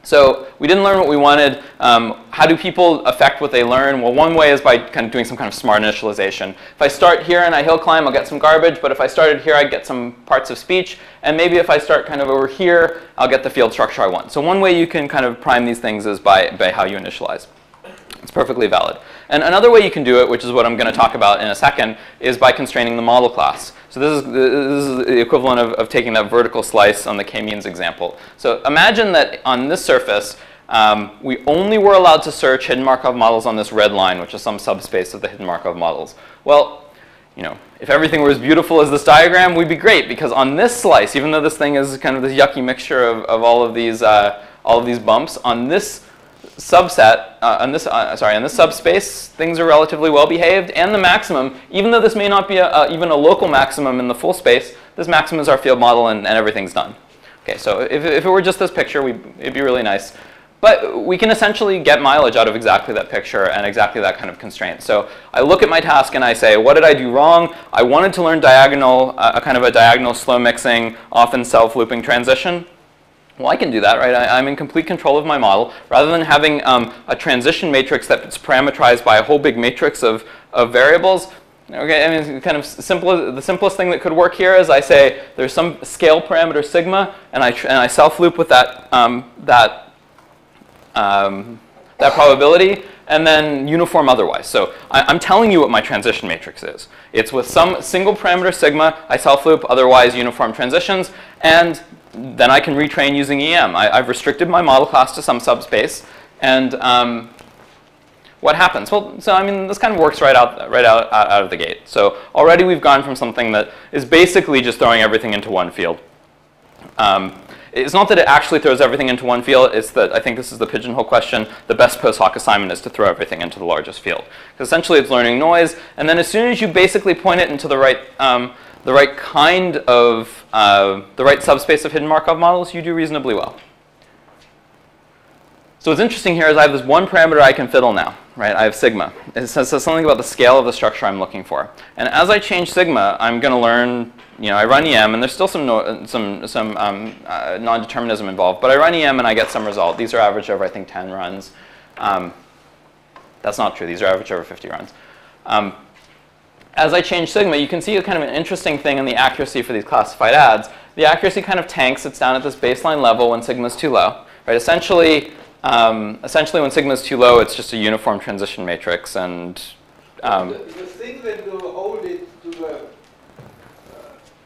So we didn't learn what we wanted. How do people affect what they learn? Well, one way is by kind of doing some kind of smart initialization. If I start here and I hill climb, I'll get some garbage. But if I started here, I'd get some parts of speech. And maybe if I start kind of over here, I'll get the field structure I want. So one way you can kind of prime these things is by how you initialize. It's perfectly valid. And another way you can do it, which is what I'm going to talk about in a second, is by constraining the model class. So this is the equivalent of taking that vertical slice on the k-means example. So imagine that on this surface, we only were allowed to search hidden Markov models on this red line, which is some subspace of the hidden Markov models. Well, you know, if everything were as beautiful as this diagram, we'd be great, because on this slice, even though this thing is kind of this yucky mixture of all of these bumps, on this subset, on this subspace, things are relatively well behaved, and the maximum, even though this may not be even a local maximum in the full space, this maximum is our field model, and everything's done. Okay, so if it were just this picture, it'd be really nice. But we can essentially get mileage out of exactly that picture and exactly that kind of constraint. So I look at my task and I say, what did I do wrong? I wanted to learn diagonal, a kind of a diagonal slow mixing, often self-looping transition. Well, I can do that, right? I'm in complete control of my model. Rather than having a transition matrix that's parameterized by a whole big matrix of variables, okay, I mean, kind of the simplest thing that could work here is I say there's some scale parameter sigma, and I self-loop with that probability, and then uniform otherwise. So I'm telling you what my transition matrix is. It's with some single parameter sigma, I self-loop, otherwise uniform transitions, and then I can retrain using EM. I've restricted my model class to some subspace, and what happens? Well, so I mean, this kind of works right out of the gate. So already we've gone from something that is basically just throwing everything into one field. It's not that it actually throws everything into one field. It's that, I think this is the pigeonhole question, the best post hoc assignment is to throw everything into the largest field. Because essentially it's learning noise, and then as soon as you basically point it into the right kind of, the right subspace of hidden Markov models, you do reasonably well. So what's interesting here is I have this one parameter I can fiddle now, right? I have sigma. It says something about the scale of the structure I'm looking for. And as I change sigma, I'm going to learn, you know, I run EM, and there's still some non-determinism involved, but I run EM and I get some result. These are averaged over, I think, 10 runs. That's not true. These are averaged over 50 runs. As I change sigma, you can see a kind of an interesting thing in the accuracy for these classified adds. The accuracy kind of tanks. It's down at this baseline level when sigma is too low. Right? Essentially, when sigma is too low, it's just a uniform transition matrix. And the thing that will hold it to the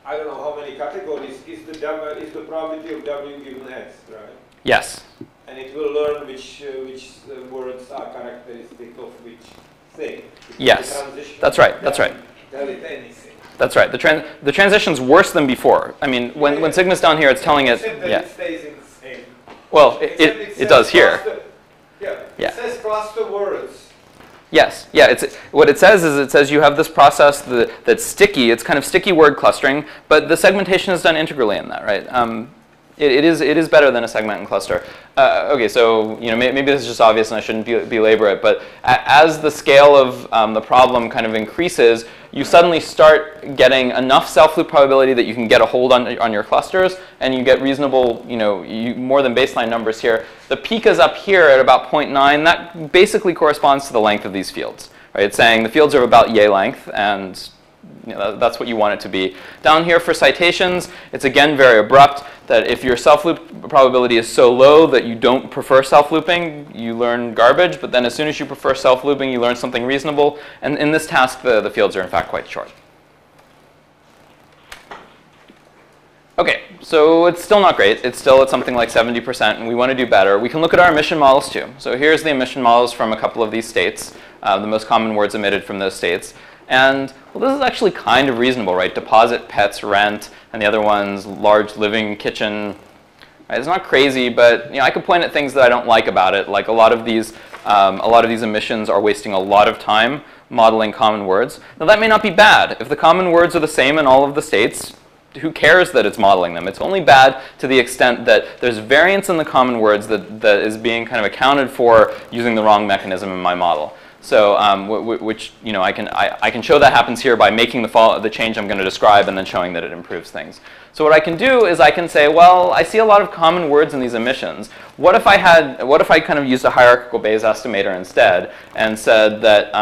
I don't know how many categories is the probability of W given X, right? yes. And it will learn which words are characteristic of which thing. Yes. That's right. That's right. Tell it anything. That's right. The transition's worse than before. I mean, when sigma's down here, it's telling it. Except that it stays in the same. Well, it does here. Yeah. It says cluster words. Yes. Yeah. What it says you have this process that's sticky. It's kind of sticky word clustering, but the segmentation is done integrally in that, right? It is better than a segment and cluster. Okay, so you know maybe this is just obvious and I shouldn't belabor it, but as the scale of the problem kind of increases, you suddenly start getting enough self-loop probability that you can get a hold on your clusters, and you get reasonable, you know, more than baseline numbers here. The peak is up here at about 0.9. That basically corresponds to the length of these fields, right? It's saying the fields are about yay length, and you know, that's what you want it to be. Down here for citations, it's again very abrupt, that if your self-loop probability is so low that you don't prefer self-looping, you learn garbage, but then as soon as you prefer self-looping, you learn something reasonable. And in this task, the fields are in fact quite short. Okay, so it's still not great. It's still at something like 70%, and we want to do better. We can look at our emission models too. So here's the emission models from a couple of these states, the most common words emitted from those states. And well, this is actually kind of reasonable, right? Deposit, pets, rent, and the other one's large living kitchen. Right? It's not crazy, but you know, I could point at things that I don't like about it. Like a lot of these emissions are wasting a lot of time modeling common words. Now that may not be bad. If the common words are the same in all of the states, who cares that it's modeling them? It's only bad to the extent that there's variance in the common words that is being kind of accounted for using the wrong mechanism in my model. So which I can show that happens here by making the change I'm going to describe and then showing that it improves things. So what I can do is I can say, well, I see a lot of common words in these emissions. What if I kind of used a hierarchical Bayes estimator instead and said that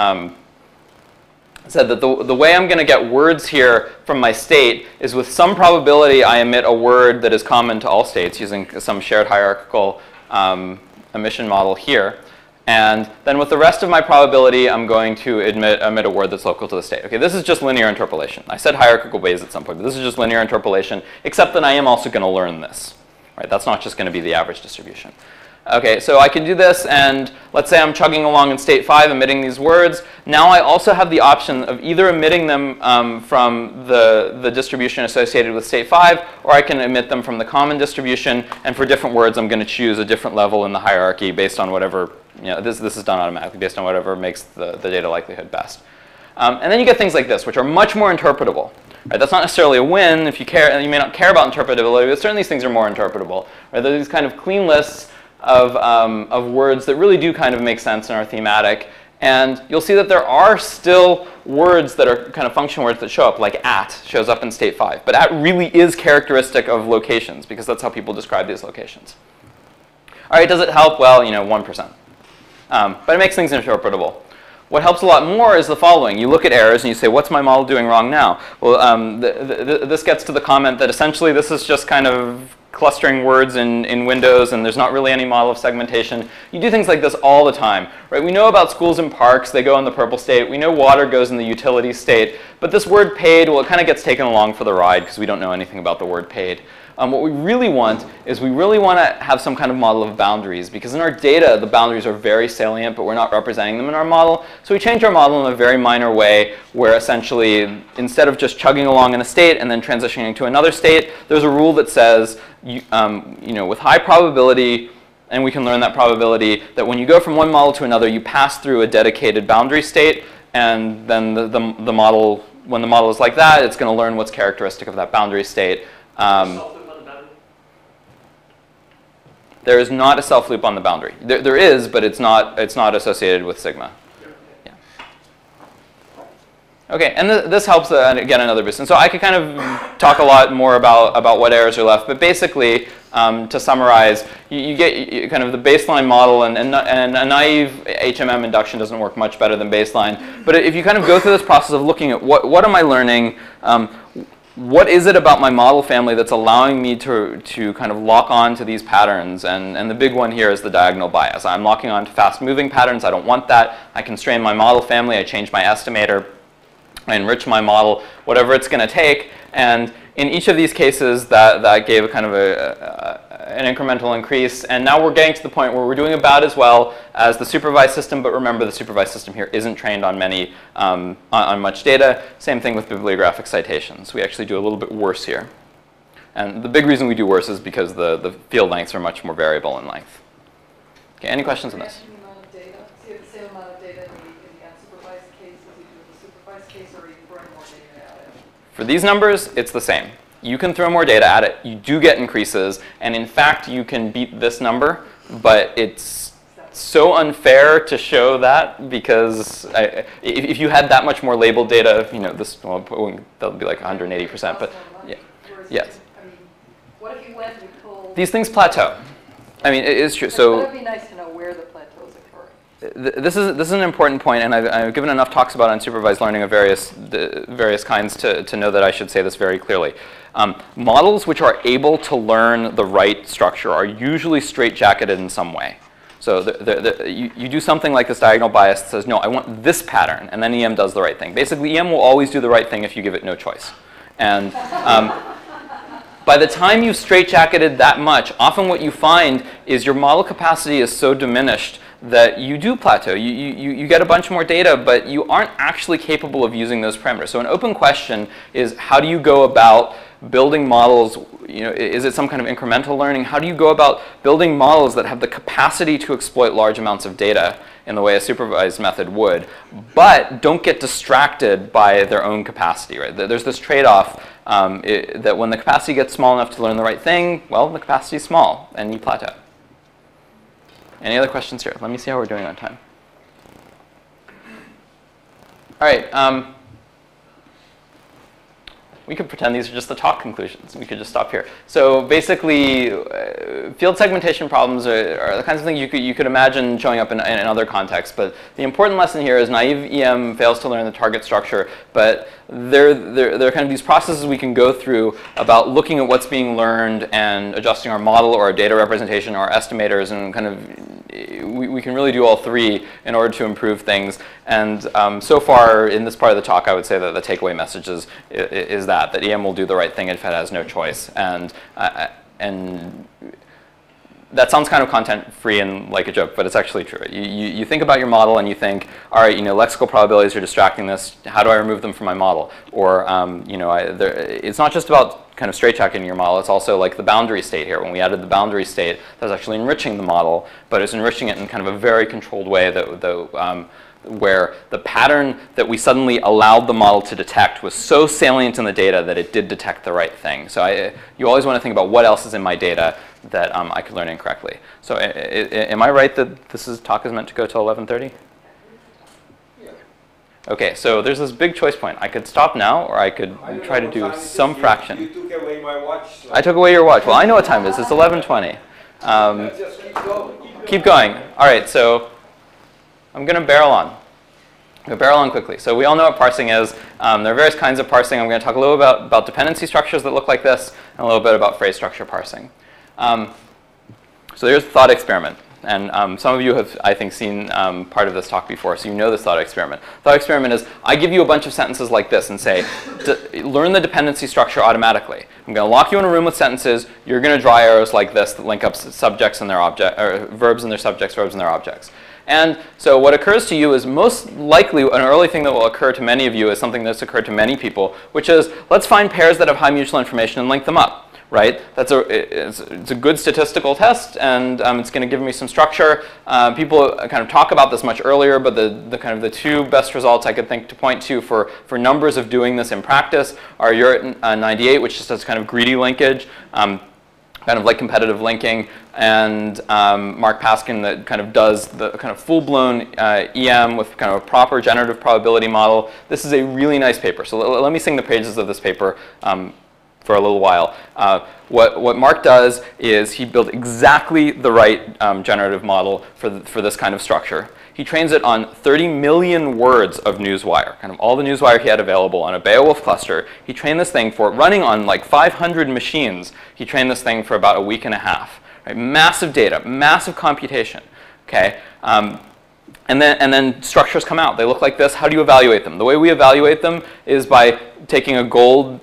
the way I'm going to get words here from my state is with some probability I emit a word that is common to all states using some shared hierarchical emission model here. And then with the rest of my probability, I'm going to emit a word that's local to the state. Okay, this is just linear interpolation. I said hierarchical Bayes at some point, but this is just linear interpolation, except that I am also going to learn this. Right? That's not just going to be the average distribution. Okay, so I can do this, and let's say I'm chugging along in state 5, emitting these words. Now I also have the option of either emitting them from the distribution associated with state 5, or I can emit them from the common distribution. And for different words, I'm going to choose a different level in the hierarchy based on whatever, this is done automatically based on whatever makes the data likelihood best. And then you get things like this, which are much more interpretable. Right, that's not necessarily a win if you care, and you may not care about interpretability, but certainly these things are more interpretable. Right? They're these kind of clean lists of words that really do kind of make sense and are thematic. And you'll see that there are still words that are kind of function words that show up, like at shows up in state 5. But at really is characteristic of locations, because that's how people describe these locations. All right, does it help? Well, 1%. But it makes things interpretable. What helps a lot more is the following. You look at errors and you say, what's my model doing wrong now? Well, this gets to the comment that essentially this is just kind of clustering words in Windows, and there's not really any model of segmentation. You do things like this all the time. Right? We know about schools and parks. They go in the purple state. We know water goes in the utility state. But this word paid, well, it kind of gets taken along for the ride because we don't know anything about the word paid. What we really want is we really want to have some kind of model of boundaries, because in our data, the boundaries are very salient, but we're not representing them in our model. So we change our model in a very minor way, where essentially, instead of just chugging along in a state and then transitioning to another state, there's a rule that says, with high probability, and we can learn that probability, that when you go from one model to another, you pass through a dedicated boundary state, and then the model, when the model is like that, it's going to learn what's characteristic of that boundary state. There is not a self loop on the boundary. There is, but it's not associated with sigma. Yeah. Okay, and this helps again another boost. And so I could kind of talk a lot more about what errors are left, but basically, to summarize, you get kind of the baseline model, and a naive HMM induction doesn't work much better than baseline. But if you kind of go through this process of looking at what am I learning, what is it about my model family that's allowing me to kind of lock on to these patterns? And the big one here is the diagonal bias. I'm locking on to fast-moving patterns. I don't want that. I constrain my model family. I change my estimator. I enrich my model, whatever it's going to take. And in each of these cases, that gave a kind of an incremental increase. And now we're getting to the point where we're doing about as well as the supervised system. But remember, the supervised system here isn't trained on on much data. Same thing with bibliographic citations. We actually do a little bit worse here. And the big reason we do worse is because the field lengths are much more variable in length. Okay, any questions on this? So you have the same amount of data in the unsupervised case as you do in the supervised case, or are you throwing more data at it? For these numbers, it's the same. You can throw more data at it. You do get increases. And in fact, you can beat this number. But it's so unfair to show that, because if you had that much more labeled data, that'll be like 180%. But yeah, yes. I mean, what if you went and pulled... These things plateau. I mean, it is true. So it would be nice to know where the plateaus occur. This is an important point, and I've given enough talks about unsupervised learning of various kinds to know that I should say this very clearly. Models which are able to learn the right structure are usually straitjacketed in some way. So you do something like this diagonal bias that says, no, I want this pattern, and then EM does the right thing. Basically, EM will always do the right thing if you give it no choice. And by the time you've straitjacketed that much, often what you find is your model capacity is so diminished that you do plateau. You get a bunch more data, but you aren't actually capable of using those parameters. So an open question is, how do you go about building models? Is it some kind of incremental learning? How do you go about building models that have the capacity to exploit large amounts of data in the way a supervised method would, but don't get distracted by their own capacity? Right? There's this trade-off that when the capacity gets small enough to learn the right thing, well, the capacity is small, and you plateau. Any other questions here? Let me see how we're doing on time. All right. We could pretend these are just the talk conclusions. We could just stop here. So basically, field segmentation problems are the kinds of things you could imagine showing up in other contexts. But the important lesson here is naive EM fails to learn the target structure. But there are kind of these processes we can go through about looking at what's being learned and adjusting our model or our data representation or our estimators, and kind of we can really do all three in order to improve things. And so far in this part of the talk, I would say that the takeaway message is that EM will do the right thing if it has no choice. And that sounds kind of content-free and like a joke, but it's actually true. You think about your model and you think, all right, lexical probabilities are distracting this. How do I remove them from my model? Or, it's not just about kind of straight-checking your model. It's also like the boundary state here. When we added the boundary state, that was actually enriching the model, but it's enriching it in kind of a very controlled way where the pattern that we suddenly allowed the model to detect was so salient in the data that it did detect the right thing. So you always want to think about what else is in my data that I could learn incorrectly. So am I right that this talk is meant to go till 11:30? Yeah. Okay, so there's this big choice point. I could stop now, or I could try to do some fraction. You took away my watch. So I took away your watch. Well, I know what time it is. It's 11:20. just keep going. Keep going. All right, so I'm going to barrel on. I'm going to barrel on quickly. So we all know what parsing is. There are various kinds of parsing. I'm going to talk a little about dependency structures that look like this, and a little bit about phrase structure parsing. So there's the thought experiment. And some of you have, I think, seen part of this talk before, so you know this thought experiment. Thought experiment is, I give you a bunch of sentences like this and say, learn the dependency structure automatically. I'm going to lock you in a room with sentences. You're going to draw arrows like this that link up subjects and their or verbs and their subjects, verbs and their objects. And so what occurs to you is most likely an early thing that will occur to many of you is something that's occurred to many people, which is, let's find pairs that have high mutual information and link them up. Right? It's a good statistical test, and it's going to give me some structure. People kind of talk about this much earlier, but the two best results I could think to point to for numbers of doing this in practice are URT 98, which just does kind of greedy linkage, kind of like competitive linking, and Mark Paskin that kind of does the kind of full-blown EM with kind of a proper generative probability model. This is a really nice paper. So let me sing the praises of this paper for a little while. What Mark does is he built exactly the right generative model for this kind of structure. He trains it on 30 million words of Newswire, kind of all the Newswire he had available on a Beowulf cluster. He trained this thing for running on like 500 machines. He trained this thing for about a week and a half. Right? Massive data, massive computation. Okay. And then structures come out. They look like this. How do you evaluate them? The way we evaluate them is by taking a golden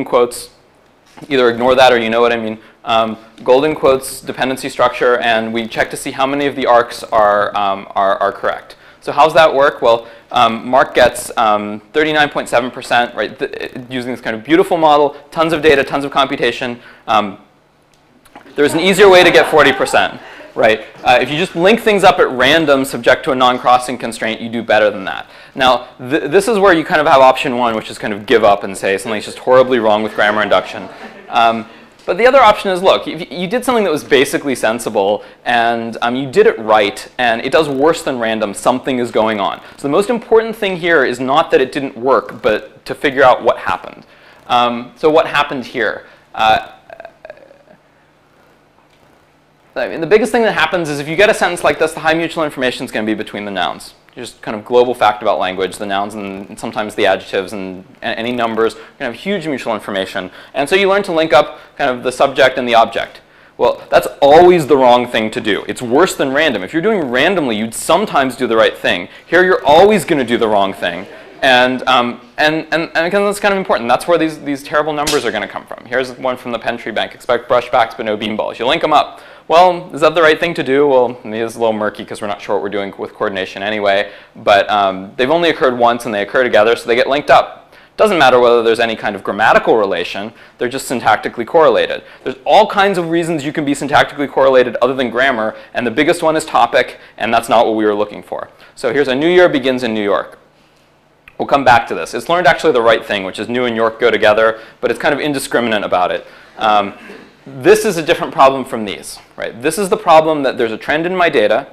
quotes, either ignore that or you know what I mean, golden quotes dependency structure, and we check to see how many of the arcs are correct. So how's that work? Well, Mark gets 39.7%, right, using this kind of beautiful model, tons of data, tons of computation. There's an easier way to get 40%. Right? If you just link things up at random, subject to a non-crossing constraint, you do better than that. Now, this is where you kind of have option one, which is kind of give up and say something's just horribly wrong with grammar induction. But the other option is, look, if you did something that was basically sensible, and you did it right, and it does worse than random, something is going on. So the most important thing here is not that it didn't work, but to figure out what happened. So what happened here? I mean, the biggest thing that happens is if you get a sentence like this, the high mutual information is going to be between the nouns. Just kind of global fact about language, the nouns and sometimes the adjectives and any numbers are going to have huge mutual information. And so you learn to link up kind of the subject and the object. Well, that's always the wrong thing to do. It's worse than random. If you're doing randomly, you'd sometimes do the right thing. Here, you're always going to do the wrong thing. And again, that's kind of important. That's where these terrible numbers are going to come from. Here's one from the Pentry Bank. Expect brushbacks, but no beanballs. You link them up. Well, is that the right thing to do? Well, it is a little murky because we're not sure what we're doing with coordination anyway. But they've only occurred once, and they occur together, so they get linked up. Doesn't matter whether there's any kind of grammatical relation. They're just syntactically correlated. There's all kinds of reasons you can be syntactically correlated other than grammar, and the biggest one is topic, and that's not what we were looking for. So here's a new year begins in New York. We'll come back to this. It's learned actually the right thing, which is new and York go together, but it's kind of indiscriminate about it. This is a different problem from these, right? This is the problem that there's a trend in my data,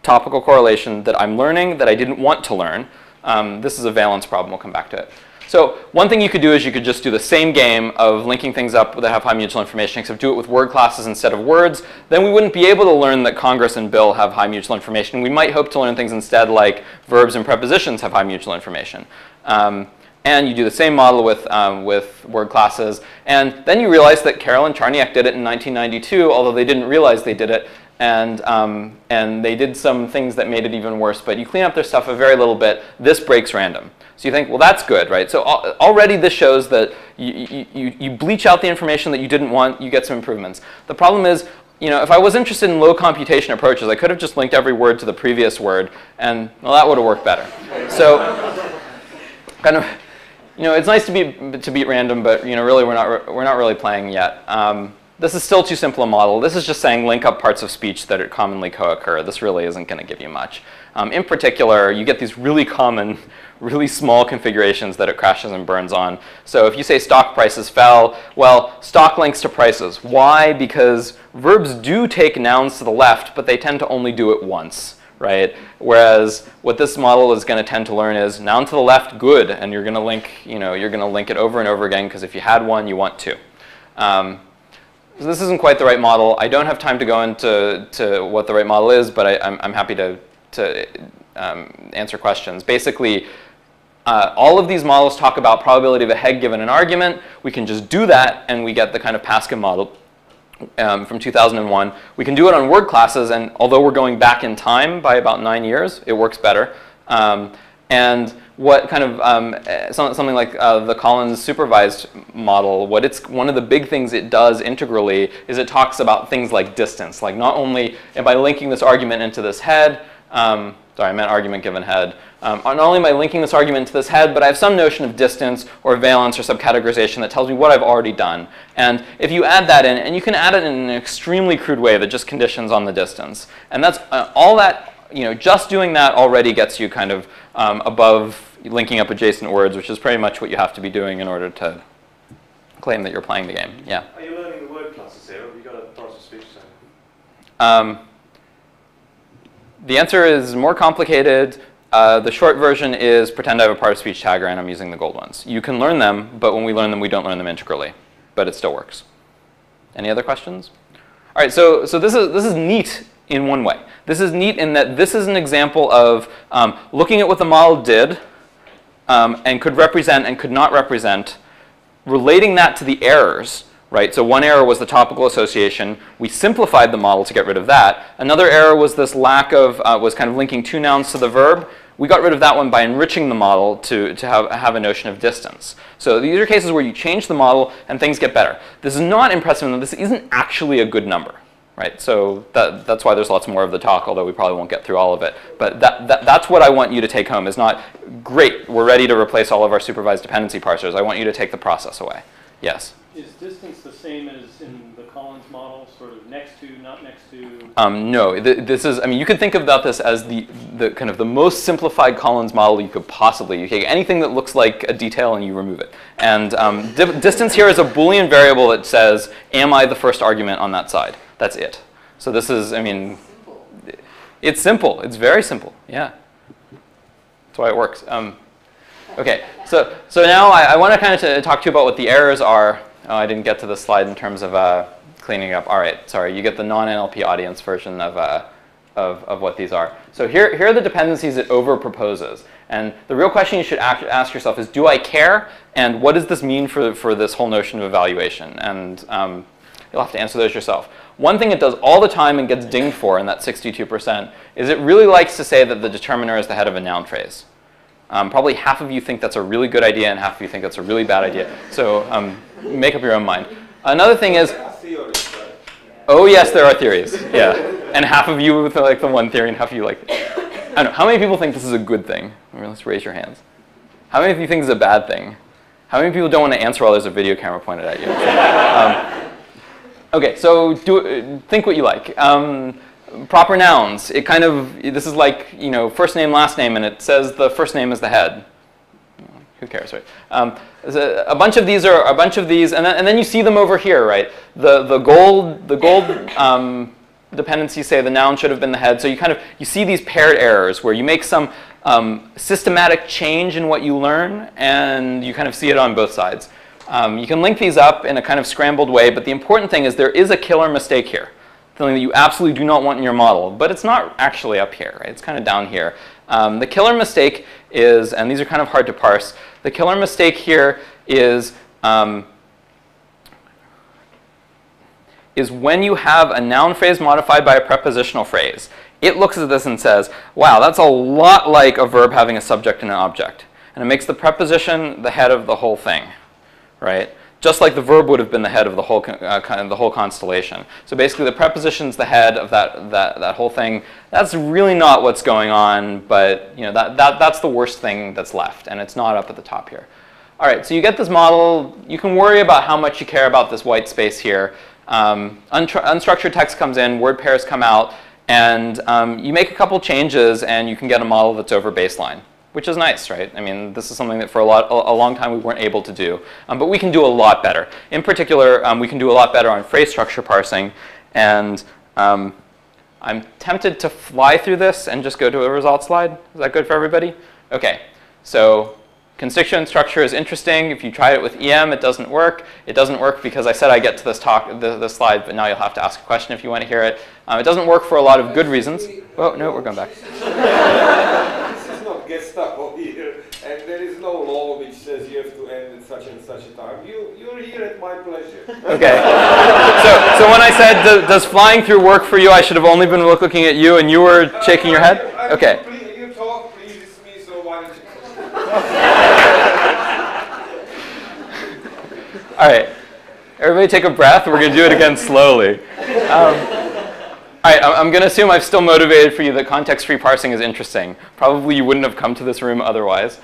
topical correlation, that I'm learning that I didn't want to learn. This is a valence problem. We'll come back to it. So one thing you could do is you could just do the same game of linking things up that have high mutual information, except do it with word classes instead of words. Then we wouldn't be able to learn that Congress and Bill have high mutual information. We might hope to learn things instead like verbs and prepositions have high mutual information. And you do the same model with word classes. And then you realize that Carroll and Charniak did it in 1992, although they didn't realize they did it. And they did some things that made it even worse. But you clean up their stuff a very little bit. This breaks random. So you think, well, that's good, right? So already this shows that you bleach out the information that you didn't want, you get some improvements. The problem is, if I was interested in low computation approaches, I could have just linked every word to the previous word, and well, that would have worked better. So kind of, it's nice to beat random, but really we're not really playing yet. This is still too simple a model. This is just saying link up parts of speech that are commonly co-occur. This really isn't going to give you much. In particular, you get these really common, really small configurations that it crashes and burns on. So if you say stock prices fell, well, stock links to prices. Why? Because verbs do take nouns to the left, but they tend to only do it once, right? Whereas what this model is going to tend to learn is noun to the left, good, and you're going to link, you're going to link it over and over again because if you had one, you want two. So this isn't quite the right model. I don't have time to go into what the right model is, but I'm happy to answer questions. Basically, all of these models talk about probability of a head given an argument. We can just do that, and we get the kind of Paskin model from 2001. We can do it on word classes, and although we're going back in time by about 9 years, it works better. And what kind of something like the Collins supervised model, one of the big things it does integrally is it talks about things like distance. Like not only am I linking this argument into this head, sorry, I meant argument given head. Not only am I linking this argument to this head, but I have some notion of distance or valence or subcategorization that tells me what I've already done. And if you add that in, and you can add it in an extremely crude way that just conditions on the distance. And that's all that, just doing that already gets you kind of above linking up adjacent words, which is pretty much what you have to be doing in order to claim that you're playing the game. Yeah? Are you learning the word classes here, or have you got a parse of speech set? The answer is more complicated. The short version is pretend I have a parsed speech tagger and I'm using the gold ones. You can learn them, but when we learn them, we don't learn them integrally. But it still works. Any other questions? All right, so this is neat in one way. This is neat in that this is an example of looking at what the model did and could represent and could not represent, relating that to the errors. Right, so one error was the topical association. We simplified the model to get rid of that. Another error was this lack of, was kind of linking two nouns to the verb. We got rid of that one by enriching the model to have a notion of distance. So these are cases where you change the model and things get better. This is not impressive, and this isn't actually a good number. Right, so that's why there's lots more of the talk, although we probably won't get through all of it. But that's what I want you to take home, is not, great, we're ready to replace all of our supervised dependency parsers. I want you to take the process away. Yes? Is distance the same as in the Collins model, sort of next to, not next to? No, this is, you could think about this as the kind of the most simplified Collins model you could possibly. You take anything that looks like a detail and you remove it. And distance here is a Boolean variable that says, am I the first argument on that side? That's it. So this is, it's simple. It's very simple, yeah. That's why it works. Okay, so now I want to kind of talk to you about what the errors are. Oh, I didn't get to this slide in terms of cleaning up. All right, sorry, you get the non-NLP audience version of what these are. So here are the dependencies it over-proposes. And the real question you should ask yourself is, do I care? And what does this mean for this whole notion of evaluation? And you'll have to answer those yourself. One thing it does all the time and gets dinged for in that 62% is it really likes to say that the determiner is the head of a noun phrase. Probably half of you think that's a really good idea and half of you think that's a really bad idea. So make up your own mind. Another thing is, oh yes, there are theories. Yeah, and half of you like the one theory and half of you like, I don't know. How many people think this is a good thing? Let's raise your hands. How many of you think this is a bad thing? How many people don't want to answer while there's a video camera pointed at you? Okay, so think what you like. Proper nouns, it kind of, this is like, first name, last name, and it says the first name is the head. Who cares, right? A bunch of these, and then you see them over here, right? The gold dependencies say the noun should have been the head. So you see these paired errors where you make some systematic change in what you learn, and you kind of see it on both sides. You can link these up in a kind of scrambled way, but the important thing is there is a killer mistake here, something that you absolutely do not want in your model, but it's not actually up here, right? It's kind of down here. The killer mistake is, and these are kind of hard to parse, the killer mistake here is when you have a noun phrase modified by a prepositional phrase. It looks at this and says, wow, that's a lot like a verb having a subject and an object. And it makes the preposition the head of the whole thing, right? Just like the verb would have been the head of the whole constellation. So basically the preposition's the head of that whole thing. That's really not what's going on, but that's the worst thing that's left, and it's not up at the top here. All right, so you get this model. You can worry about how much you care about this white space here. Unstructured text comes in, word pairs come out, and you make a couple changes, and you can get a model that's over baseline, which is nice, right? I mean, this is something that for a long time we weren't able to do, but we can do a lot better. In particular, we can do a lot better on phrase structure parsing, and I'm tempted to fly through this and just go to a result slide. Is that good for everybody? Okay, so constituent structure is interesting. If you tried it with EM, it doesn't work. It doesn't work because I said I get to this slide, but now you'll have to ask a question if you want to hear it. It doesn't work for a lot of good reasons. Oh, no, we're going back. This is not Gestapo here, and there is no law which says you have to end at such and such a time. You're here at my pleasure. Okay. So when I said, does flying through work for you, I should have only been looking at you, and you were shaking your head? Okay. You talk pleases me, so why don't you? All right. Everybody take a breath. We're going to do it again slowly. All right, I'm going to assume I've still motivated for you that context-free parsing is interesting. Probably you wouldn't have come to this room otherwise.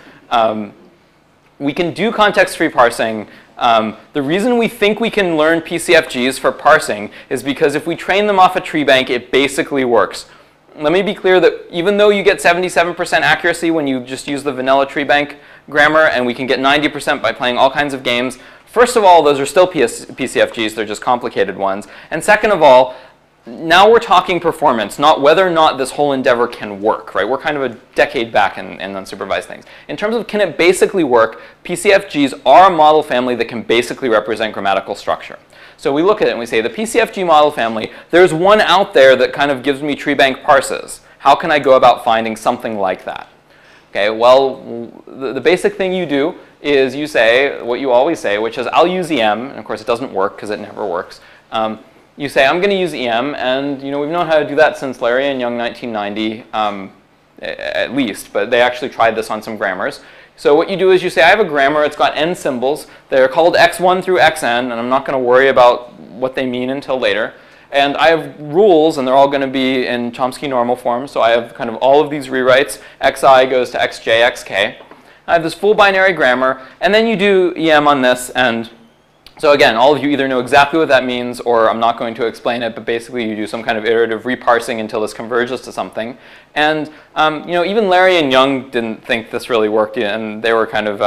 We can do context-free parsing. The reason we think we can learn PCFGs for parsing is because if we train them off a tree bank, it basically works. Let me be clear that even though you get 77% accuracy when you just use the vanilla tree bank grammar, and we can get 90% by playing all kinds of games, first of all, those are still PCFGs. They're just complicated ones. And second of all, now we're talking performance, not whether or not this whole endeavor can work, right? We're kind of a decade back in unsupervised things. In terms of can it basically work, PCFGs are a model family that can basically represent grammatical structure. So we look at it and we say, the PCFG model family, there's one out there that kind of gives me tree bank parses. How can I go about finding something like that? Okay, well, the basic thing you do is you say what you always say, which is I'll use EM, and of course it doesn't work because it never works. You say I'm going to use EM, and we've known how to do that since Larry and Young 1990, at least, but they actually tried this on some grammars. So what you do is you say I have a grammar, it's got n symbols, they're called x1 through xn, and I'm not going to worry about what they mean until later. And I have rules, and they're all going to be in Chomsky normal form, so I have kind of all of these rewrites. Xi goes to xj, xk. I have this full binary grammar, and then you do EM on this, and so again, all of you either know exactly what that means, or I'm not going to explain it, but basically you do some kind of iterative reparsing until this converges to something. And even Larry and Young didn't think this really worked, and they were kind of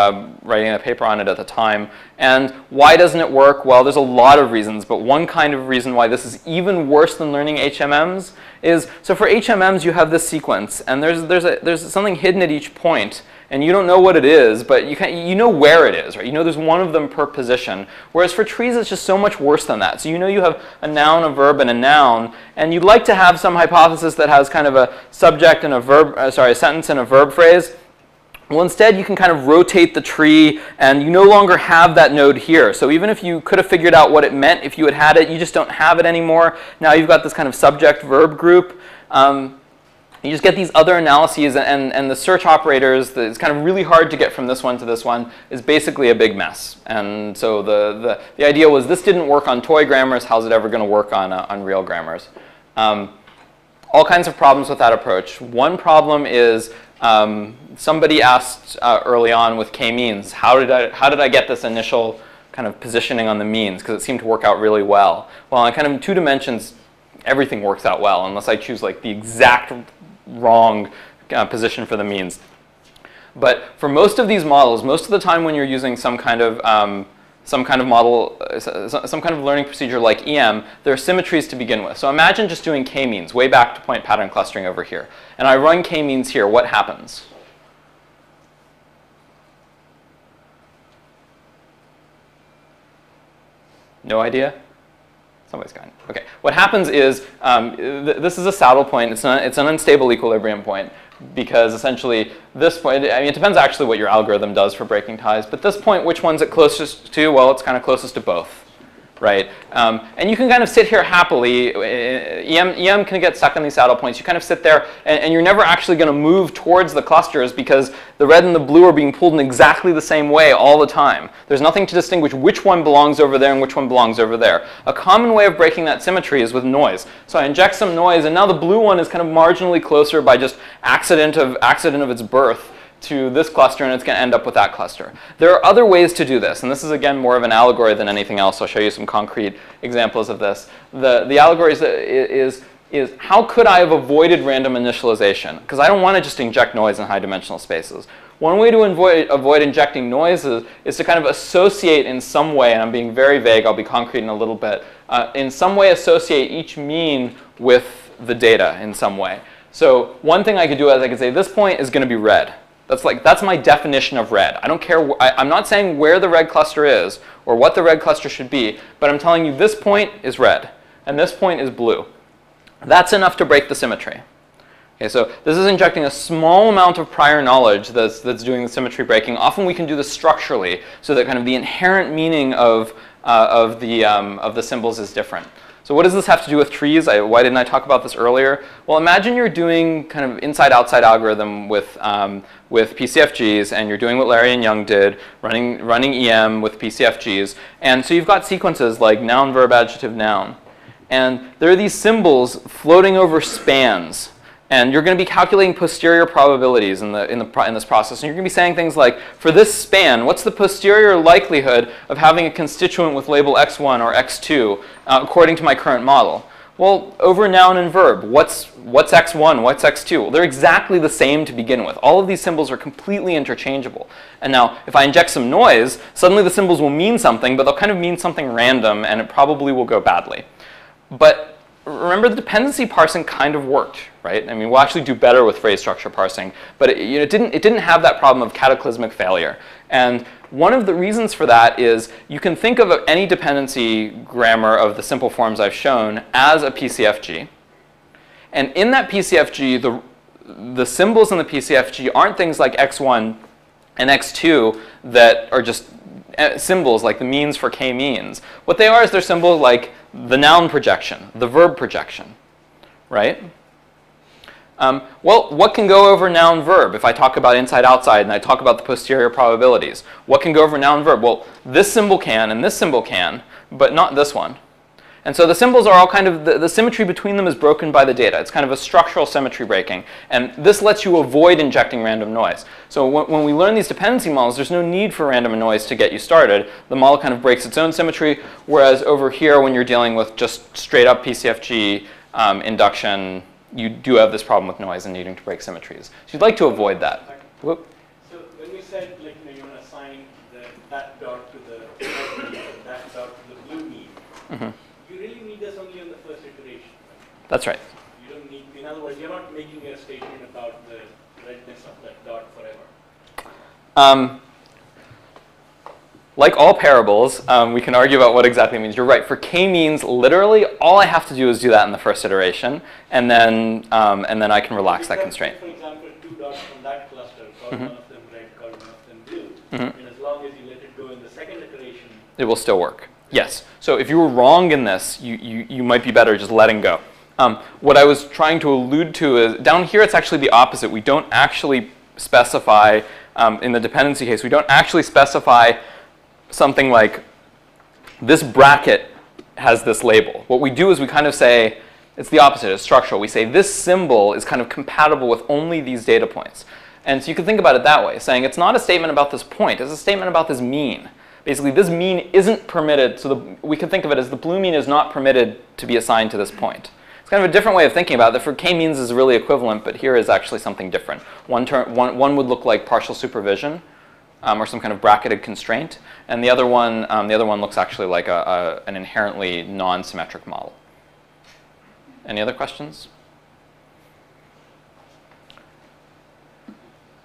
writing a paper on it at the time. And why doesn't it work? Well, there's a lot of reasons, but one kind of reason why this is even worse than learning HMMs is, so for HMMs you have this sequence, and there's something hidden at each point. And you don't know what it is, but you know where it is, right? You know there's one of them per position. Whereas for trees, it's just so much worse than that. So you know you have a noun, a verb, and a noun, and you'd like to have some hypothesis that has kind of a subject and a verb, a sentence and a verb phrase. Well, instead, you can kind of rotate the tree, and you no longer have that node here. So even if you could have figured out what it meant if you had had it, you just don't have it anymore. Now you've got this kind of subject-verb group. You just get these other analyses, and the search operators, it's kind of really hard to get from this one to this one, is basically a big mess. And so the idea was this didn't work on toy grammars, how's it ever going to work on real grammars? All kinds of problems with that approach. One problem is somebody asked early on with k-means, how did I get this initial kind of positioning on the means? Because it seemed to work out really well. Well, in kind of 2 dimensions, everything works out well, unless I choose like the exact wrong position for the means. But for most of these models, most of the time when you're using some kind of some kind of model, some kind of learning procedure like EM, there are symmetries to begin with. So imagine just doing k-means, way back to point pattern clustering over here. And I run k-means here, what happens? No idea? Somebody's kind. Okay. What happens is, this is a saddle point. It's an unstable equilibrium point because essentially this point, I mean, it depends actually what your algorithm does for breaking ties. But this point, which one's it closest to? Well, it's kind of closest to both, right? And you can kind of sit here happily. EM can get stuck on these saddle points. You kind of sit there, and you're never actually going to move towards the clusters because the red and the blue are being pulled in exactly the same way all the time. There's nothing to distinguish which one belongs over there and which one belongs over there. A common way of breaking that symmetry is with noise. So I inject some noise, and now the blue one is kind of marginally closer by just accident of its birth to this cluster, and it's going to end up with that cluster. There are other ways to do this, and this is, again, more of an allegory than anything else. I'll show you some concrete examples of this. The allegory is how could I have avoided random initialization? Because I don't want to just inject noise in high-dimensional spaces. One way to avoid injecting noise is to kind of associate in some way, and I'm being very vague, I'll be concrete in a little bit, in some way associate each mean with the data in some way. So one thing I could do is I could say this point is going to be red. That's my definition of red. I don't care, I'm not saying where the red cluster is or what the red cluster should be, but I'm telling you this point is red and this point is blue. That's enough to break the symmetry. Okay, so this is injecting a small amount of prior knowledge that's doing the symmetry breaking. Often we can do this structurally so that kind of the inherent meaning of the symbols is different. So what does this have to do with trees? Why didn't I talk about this earlier? Well, imagine you're doing kind of inside-outside algorithm with PCFGs, and you're doing what Larry and Young did, running EM with PCFGs. And so you've got sequences like noun, verb, adjective, noun. And there are these symbols floating over spans. And you're going to be calculating posterior probabilities in this process. And you're going to be saying things like, for this span, what's the posterior likelihood of having a constituent with label x1 or x2 according to my current model? Well, over noun and verb, what's x1, what's x2? Well, they're exactly the same to begin with. All of these symbols are completely interchangeable. And now, if I inject some noise, suddenly the symbols will mean something, but they'll kind of mean something random, and it probably will go badly. But remember, the dependency parsing kind of worked, right? I mean, we'll actually do better with phrase structure parsing, but it didn't have that problem of cataclysmic failure. And one of the reasons for that is you can think of any dependency grammar of the simple forms I've shown as a PCFG. And in that PCFG, the symbols in the PCFG aren't things like x1 and x2 that are just symbols like the means for k-means. What they are is they're symbols like the noun projection, the verb projection, right? Well, what can go over noun verb? If I talk about inside outside and I talk about the posterior probabilities, what can go over noun verb? Well, this symbol can and this symbol can, but not this one. And so the symbols are all kind of, the symmetry between them is broken by the data. It's kind of a structural symmetry breaking. And this lets you avoid injecting random noise. So when we learn these dependency models, there's no need for random noise to get you started. The model kind of breaks its own symmetry, whereas over here, when you're dealing with just straight up PCFG induction, you do have this problem with noise and needing to break symmetries. So you'd like to avoid that. Whoop. So when you said, like, you want to assign that dot to the red mean, that dot to the blue mean, you really need this only on the first iteration, right? That's right. You don't need, in other words, you're not making a statement about the redness of that dot forever. Like all parables, we can argue about what exactly it means. You're right. For k-means, literally, all I have to do is do that in the first iteration, and then I can relax that constraint. For example, two dots from that cluster, call one of them red, call one of them blue. And as long as you let it go in the second iteration, it will still work. Yes. So if you were wrong in this, you might be better just letting go. What I was trying to allude to is, down here it's actually the opposite. We don't actually specify, in the dependency case, we don't actually specify something like this bracket has this label. What we do is we kind of say, it's the opposite, it's structural. We say this symbol is kind of compatible with only these data points. And so you can think about it that way, saying it's not a statement about this point, it's a statement about this mean. Basically, this mean isn't permitted, so we can think of it as the blue mean is not permitted to be assigned to this point. It's kind of a different way of thinking about it. For k-means is really equivalent, but here is actually something different. One would look like partial supervision. or some kind of bracketed constraint. And the other one looks actually like an inherently non-symmetric model. Any other questions?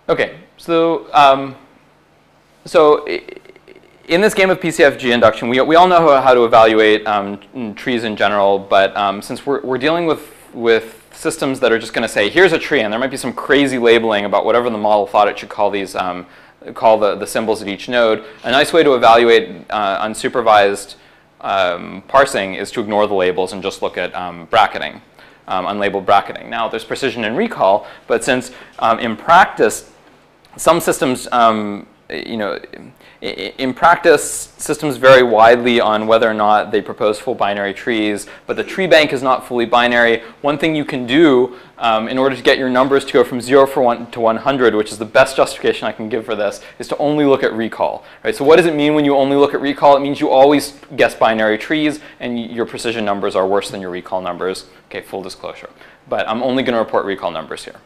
Okay, so in this game of PCFG induction, we all know how to evaluate trees in general, but since we're dealing with systems that are just going to say, here's a tree, and there might be some crazy labeling about whatever the model thought it should call these, call the symbols at each node, a nice way to evaluate unsupervised parsing is to ignore the labels and just look at bracketing, unlabeled bracketing. Now, there's precision in recall, but since in practice, some systems, in practice, systems vary widely on whether or not they propose full binary trees, but the tree bank is not fully binary. One thing you can do in order to get your numbers to go from 0 to 100, which is the best justification I can give for this, is to only look at recall. Right? So what does it mean when you only look at recall? It means you always guess binary trees, and your precision numbers are worse than your recall numbers. Okay, full disclosure. But I'm only going to report recall numbers here.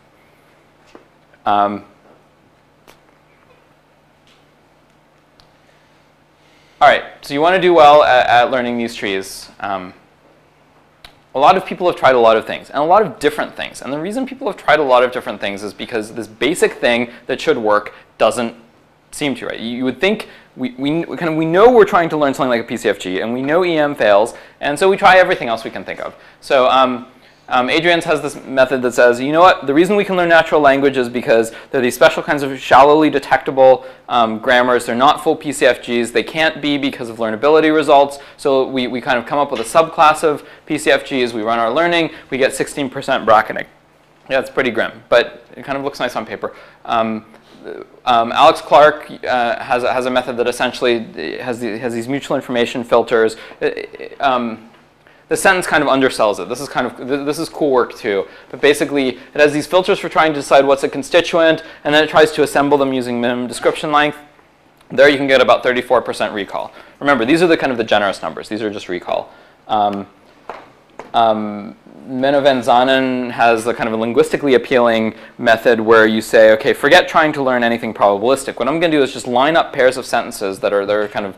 All right, so you want to do well at learning these trees. A lot of people have tried a lot of things, and a lot of different things. And the reason people have tried a lot of different things is because this basic thing that should work doesn't seem to, right? You would think we know we're trying to learn something like a PCFG, and we know EM fails, and so we try everything else we can think of. So Adrian's has this method that says, you know what, the reason we can learn natural language is because there are these special kinds of shallowly detectable grammars. They're not full PCFGs. They can't be because of learnability results. So we kind of come up with a subclass of PCFGs. We run our learning. We get 16% bracketing. Yeah, it's pretty grim, but it kind of looks nice on paper. Alex Clark has a method that essentially has these mutual information filters. The sentence kind of undersells it. This is cool work too. But basically, it has these filters for trying to decide what's a constituent, and then it tries to assemble them using minimum description length. There you can get about 34% recall. Remember, these are the kind of the generous numbers. These are just recall. Menno van Zanen has a kind of a linguistically appealing method where you say, okay, forget trying to learn anything probabilistic. What I'm going to do is just line up pairs of sentences that are kind of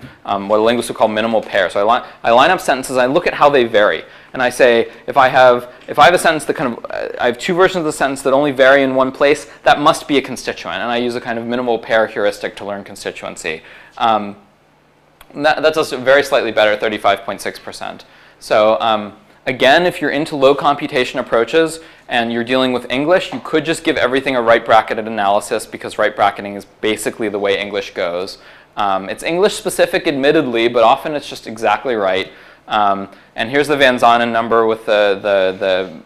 what a linguist would call minimal pairs. So I line up sentences, I look at how they vary. And I say, if I have a sentence that kind of, I have two versions of the sentence that only vary in one place, that must be a constituent. And I use a kind of minimal pair heuristic to learn constituency. That's also very slightly better, 35.6%. So again, if you're into low computation approaches and you're dealing with English, you could just give everything a right bracketed analysis because right bracketing is basically the way English goes. It's English specific, admittedly, but often it's just exactly right. And here's the Van Zanen number with the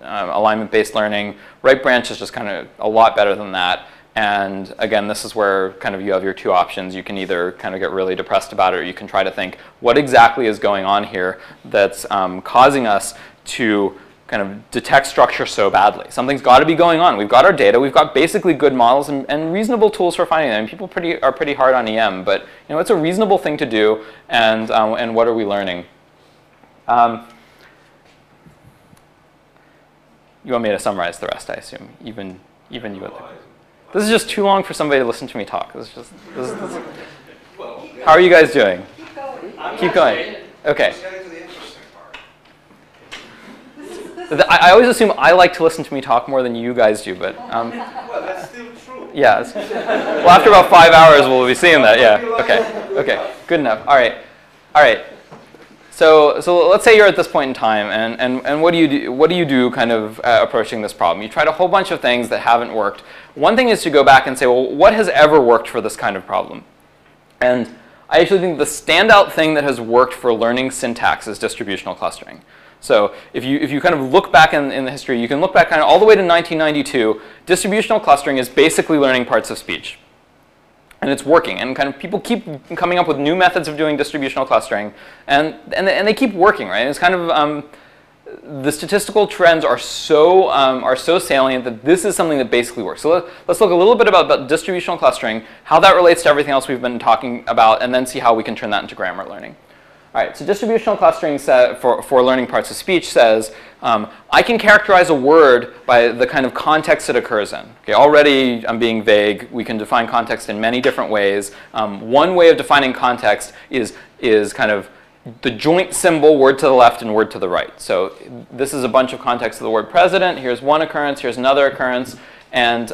alignment-based learning. Right branch is just kind of a lot better than that. And again, this is where kind of you have your two options. You can either kind of get really depressed about it, or you can try to think, what exactly is going on here that's causing us to kind of detect structure so badly? Something's got to be going on. We've got our data. We've got basically good models and reasonable tools for finding them. People are pretty hard on EM, but you know, it's a reasonable thing to do. And what are we learning? You want me to summarize the rest, I assume, even you would think. This is just too long for somebody to listen to me talk. This is how are you guys doing? Keep going. Okay. I always assume I like to listen to me talk more than you guys do, but well, that's still true. Yeah. Well, after about 5 hours, we'll be seeing that. Yeah. Okay. Okay. Good enough. All right. All right. So let's say you're at this point in time, and what do you do? What do you do, kind of approaching this problem? You tried a whole bunch of things that haven't worked. One thing is to go back and say, well, what has ever worked for this kind of problem? And I actually think the standout thing that has worked for learning syntax is distributional clustering. So if you kind of look back in the history, you can look back kind of all the way to 1992. Distributional clustering is basically learning parts of speech. And it's working, and kind of people keep coming up with new methods of doing distributional clustering, and they keep working, right? And it's kind of the statistical trends are so salient that this is something that basically works. So let's look a little bit about distributional clustering, how that relates to everything else we've been talking about, and then see how we can turn that into grammar learning. right, so distributional clustering for learning parts of speech says, I can characterize a word by the kind of context it occurs in. Okay, already I'm being vague. We can define context in many different ways. One way of defining context is kind of the joint symbol, word to the left and word to the right. So this is a bunch of context of the word president. Here's one occurrence. Here's another occurrence. And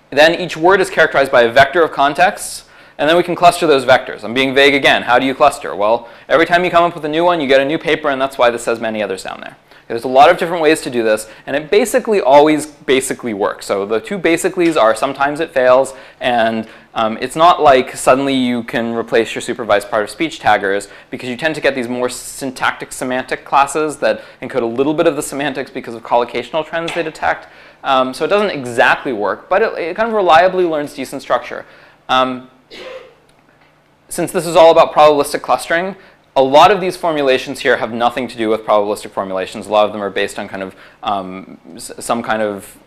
then each word is characterized by a vector of contexts. And then we can cluster those vectors. I'm being vague again. How do you cluster? Well, every time you come up with a new one, you get a new paper, and that's why this says many others down there. There's a lot of different ways to do this, and it basically always basically works. So the two basicallys are sometimes it fails, and it's not like suddenly you can replace your supervised part of speech taggers, because you tend to get these more syntactic semantic classes that encode a little bit of the semantics because of collocational trends they detect. So it doesn't exactly work, but it kind of reliably learns decent structure. Since this is all about probabilistic clustering, a lot of these formulations here have nothing to do with probabilistic formulations. A lot of them are based on kind of some kind of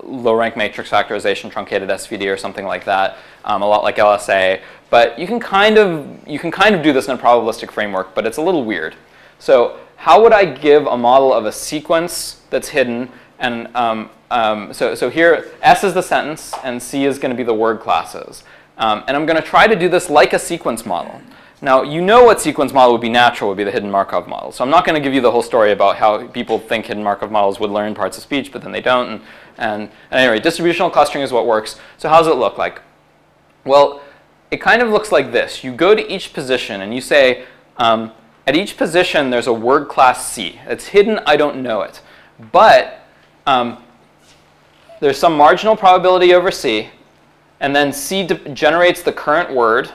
low-rank matrix factorization, truncated SVD or something like that, a lot like LSA. But you can kind of do this in a probabilistic framework, but it's a little weird. So how would I give a model of a sequence that's hidden? And so here, S is the sentence, and C is going to be the word classes. And I'm going to try to do this like a sequence model. Now, you know what sequence model would be natural would be the hidden Markov model. So I'm not going to give you the whole story about how people think hidden Markov models would learn parts of speech, but then they don't. And anyway, distributional clustering is what works. So how does it look like? Well, it kind of looks like this. You go to each position, and you say, at each position, there's a word class C. It's hidden. I don't know it. But there's some marginal probability over C. And then C generates the current word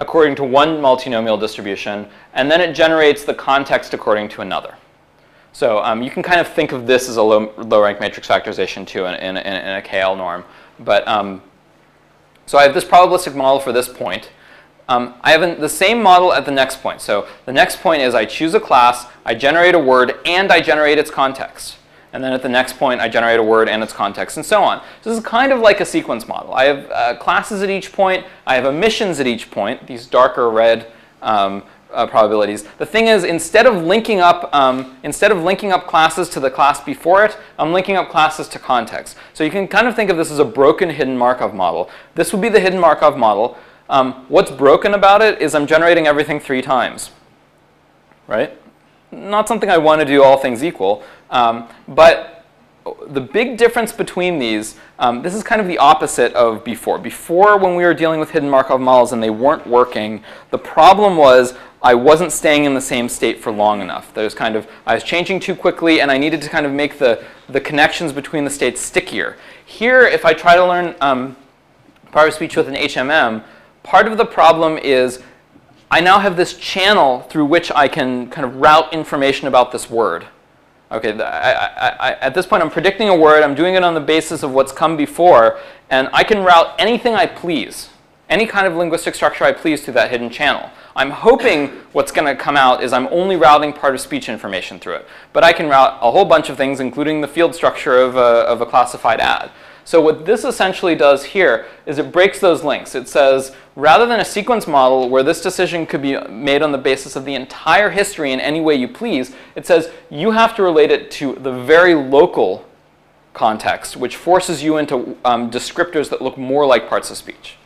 according to one multinomial distribution, and then it generates the context according to another. So you can kind of think of this as a low-rank matrix factorization too in a KL norm. But so I have this probabilistic model for this point. I have the same model at the next point. So the next point is I choose a class, I generate a word, and I generate its context. And then at the next point, I generate a word and its context, and so on. So this is kind of like a sequence model. I have classes at each point. I have emissions at each point, these darker red probabilities. The thing is, instead of linking up classes to the class before it, I'm linking up classes to context. So you can kind of think of this as a broken hidden Markov model. This would be the hidden Markov model. What's broken about it is I'm generating everything 3 times, right? Not something I want to do all things equal. But the big difference between these, this is kind of the opposite of before. Before, when we were dealing with hidden Markov models and they weren't working, the problem was I wasn't staying in the same state for long enough. There's kind of, I was changing too quickly, and I needed to kind of make the connections between the states stickier. Here, if I try to learn part of speech with an HMM, part of the problem is I now have this channel through which I can kind of route information about this word. Okay, at this point, I'm predicting a word. I'm doing it on the basis of what's come before. And I can route anything I please, any kind of linguistic structure I please through that hidden channel. I'm hoping what's going to come out is I'm only routing part of speech information through it. But I can route a whole bunch of things, including the field structure of a classified ad. So what this essentially does here is it breaks those links. It says, rather than a sequence model where this decision could be made on the basis of the entire history in any way you please, it says you have to relate it to the very local context, which forces you into descriptors that look more like parts of speech.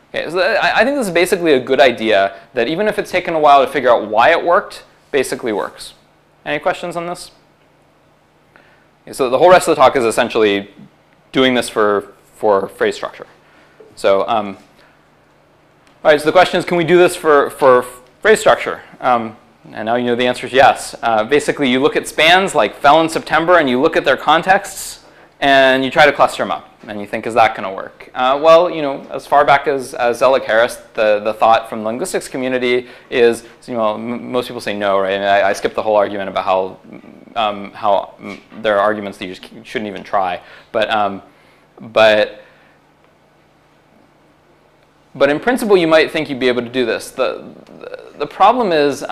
Okay, so I think this is basically a good idea that even if it's taken a while to figure out why it worked, basically works. Any questions on this? Okay, so the whole rest of the talk is essentially doing this for phrase structure. So, all right, so the question is, can we do this for phrase structure? And now you know the answer is yes. Basically, you look at spans like fell in September, and you look at their contexts, and you try to cluster them up. And you think, is that going to work? Well, you know, as far back as Zelig Harris, the thought from the linguistics community is, you know, most people say no, right? And I skipped the whole argument about how there are arguments that you just shouldn't even try. But in principle, you might think you'd be able to do this. The problem is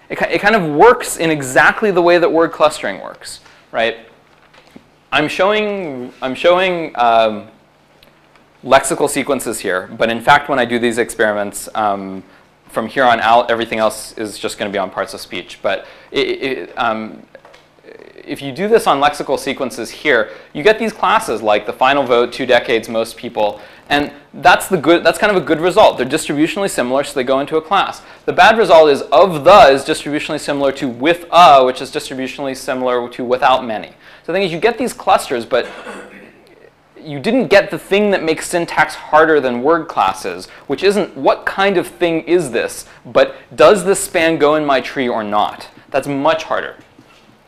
it kind of works in exactly the way that word clustering works, right? I'm showing lexical sequences here, but in fact, when I do these experiments, from here on out, everything else is just going to be on parts of speech. But if you do this on lexical sequences here, you get these classes like the final vote, 2 decades, most people, and that's kind of a good result. They're distributionally similar, so they go into a class. The bad result is of the is distributionally similar to with a, which is distributionally similar to without many. So the thing is, you get these clusters, but you didn't get the thing that makes syntax harder than word classes, which isn't what kind of thing is this, but does this span go in my tree or not? That's much harder.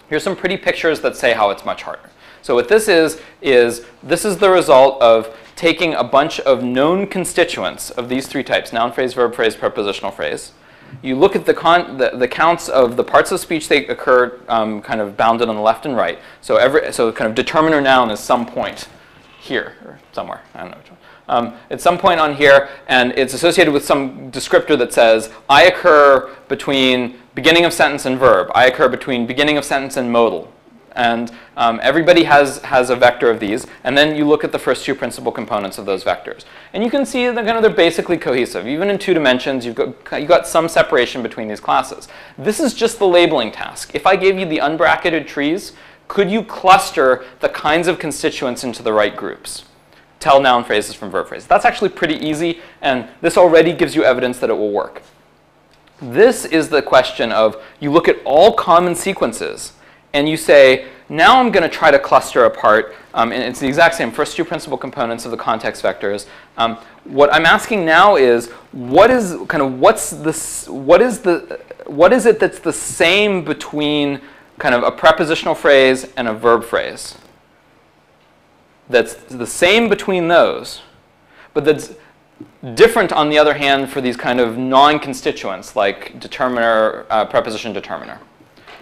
Here's some pretty pictures that say how it's much harder. So what this is this is the result of taking a bunch of known constituents of these 3 types, noun phrase, verb phrase, prepositional phrase. You look at the counts of the parts of speech that occur kind of bounded on the left and right. So kind of determiner noun is some point here or somewhere. I don't know which one. At some point on here, and it's associated with some descriptor that says, I occur between beginning of sentence and verb. I occur between beginning of sentence and modal. And everybody has a vector of these. And then you look at the first 2 principal components of those vectors. And you can see that they're basically cohesive. Even in 2 dimensions, you've got some separation between these classes. This is just the labeling task. If I gave you the unbracketed trees, could you cluster the kinds of constituents into the right groups? Tell noun phrases from verb phrases. That's actually pretty easy, and this already gives you evidence that it will work. This is the question of, you look at all common sequences, and you say, now I'm going to try to cluster apart, and it's the exact same, first 2 principal components of the context vectors. What I'm asking now is, what is it that's the same between kind of a prepositional phrase and a verb phrase? That's the same between those, but that's different, on the other hand, for these kind of non-constituents like determiner, preposition determiner.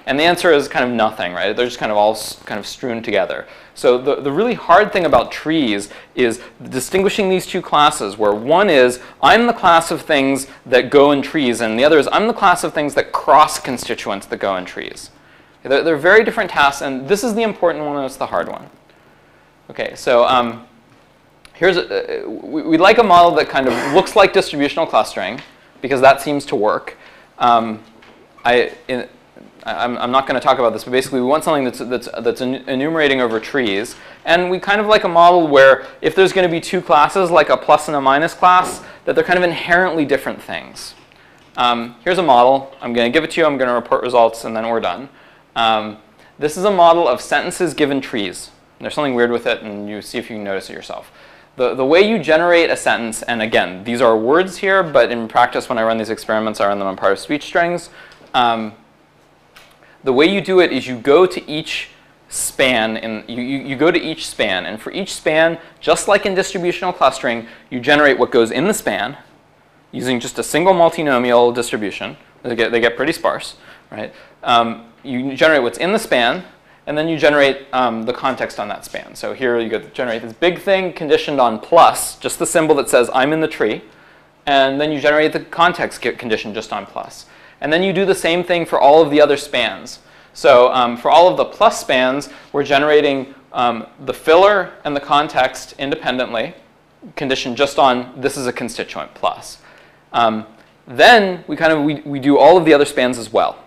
And the answer is kind of nothing, right? They're just kind of all kind of strewn together. So the really hard thing about trees is distinguishing these 2 classes, where one is, I'm the class of things that go in trees, and the other is, I'm the class of things that cross constituents that go in trees. They're very different tasks, and this is the important one, and it's the hard one. Okay, so we'd like a model that kind of looks like distributional clustering, because that seems to work. I'm not going to talk about this, but basically we want something that's enumerating over trees. And we kind of like a model where if there's going to be 2 classes, like a plus and a minus class, that they're kind of inherently different things. Here's a model. I'm going to give it to you. I'm going to report results, and then we're done. This is a model of sentences given trees. There's something weird with it, and you see if you can notice it yourself. The way you generate a sentence, and again, these are words here, but in practice when I run these experiments, I run them on part of speech strings. The way you do it is you go to each span, and you go to each span, and for each span, just like in distributional clustering, you generate what goes in the span using just a single multinomial distribution. They get pretty sparse, right? You generate what's in the span, and then you generate the context on that span. So here you generate this big thing conditioned on plus, just the symbol that says I'm in the tree, and then you generate the context condition just on plus. And then you do the same thing for all of the other spans. So for all of the plus spans, we're generating the filler and the context independently, conditioned just on this is a constituent plus. Then we do all of the other spans as well.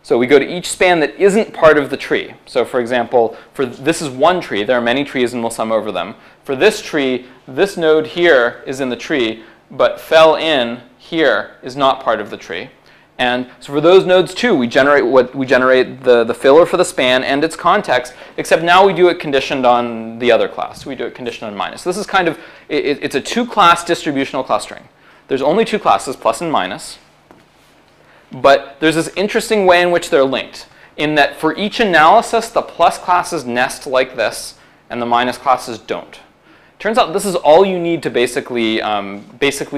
So we go to each span that isn't part of the tree. So for example, this is one tree. There are many trees, and we'll sum over them. For this tree, this node here is in the tree, but fell in here is not part of the tree. And so for those nodes too, we generate the filler for the span and its context, except now we do it conditioned on the other class. We do it conditioned on minus. So this is kind of, it's a 2-class distributional clustering. There's only 2 classes, plus and minus. But there's this interesting way in which they're linked, in that for each analysis, the plus classes nest like this, and the minus classes don't. Turns out this is all you need to basically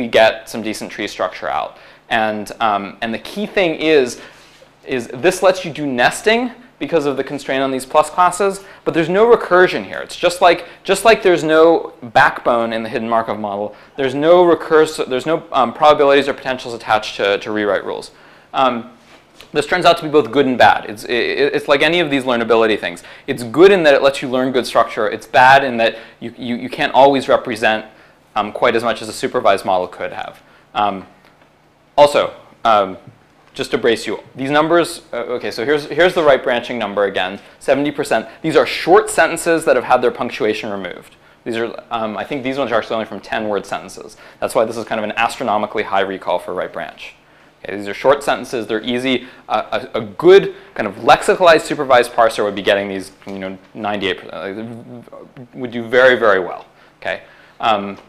get some decent tree structure out. And the key thing is this lets you do nesting because of the constraint on these plus classes, but there's no recursion here. It's just like there's no backbone in the hidden Markov model. There's no probabilities or potentials attached to rewrite rules. This turns out to be both good and bad. It's like any of these learnability things. It's good in that it lets you learn good structure. It's bad in that you can't always represent quite as much as a supervised model could have. Also, just to brace you, these numbers, okay, so here's the right branching number again, 70%. These are short sentences that have had their punctuation removed. These are, I think these ones are actually only from 10-word sentences. That's why this is kind of an astronomically high recall for right branch. Okay, these are short sentences. They're easy. A good kind of lexicalized supervised parser would be getting these, 98%. Would do very, very well. Okay,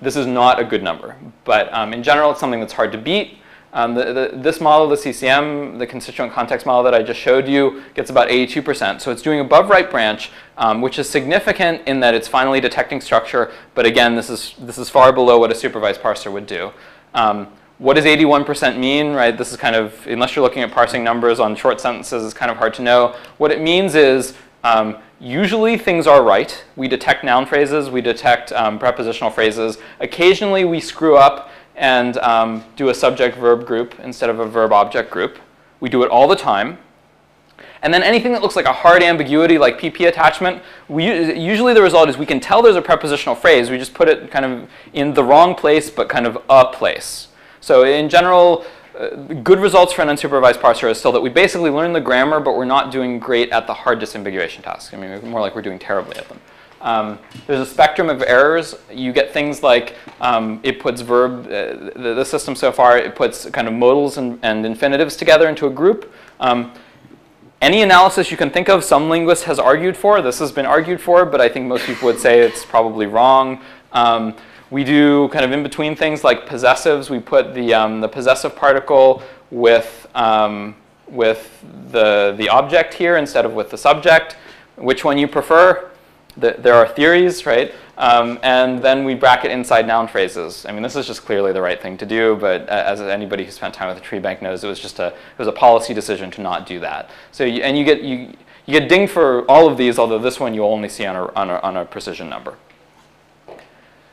this is not a good number, but in general, it's something that's hard to beat. This model, the CCM, the constituent context model that I just showed you, gets about 82%. So it's doing above right branch, which is significant in that it's finally detecting structure. But again, this is far below what a supervised parser would do. What does 81% mean, right? This is kind of, unless you're looking at parsing numbers on short sentences, it's kind of hard to know. What it means is usually things are right. We detect noun phrases. We detect prepositional phrases. Occasionally we screw up and do a subject-verb group instead of a verb-object group. We do it all the time. And then anything that looks like a hard ambiguity, like PP attachment, usually the result is we can tell there's a prepositional phrase. We just put it kind of in the wrong place, but kind of a place. So in general, good results for an unsupervised parser is still that we basically learn the grammar, but we're not doing great at the hard disambiguation tasks. I mean, more like we're doing terribly at them. There's a spectrum of errors. You get things like it puts verb, the system so far, it puts kind of modals and infinitives together into a group. Any analysis you can think of, some linguist has argued for. This has been argued for, but I think most people would say it's probably wrong. We do kind of in between things like possessives. We put the possessive particle with the object here instead of with the subject. Which one you prefer? There are theories, right? And then we bracket inside noun phrases. I mean, this is just clearly the right thing to do, but as anybody who spent time with the tree bank knows, it was a policy decision to not do that. So you get dinged for all of these, although this one you'll only see on a precision number.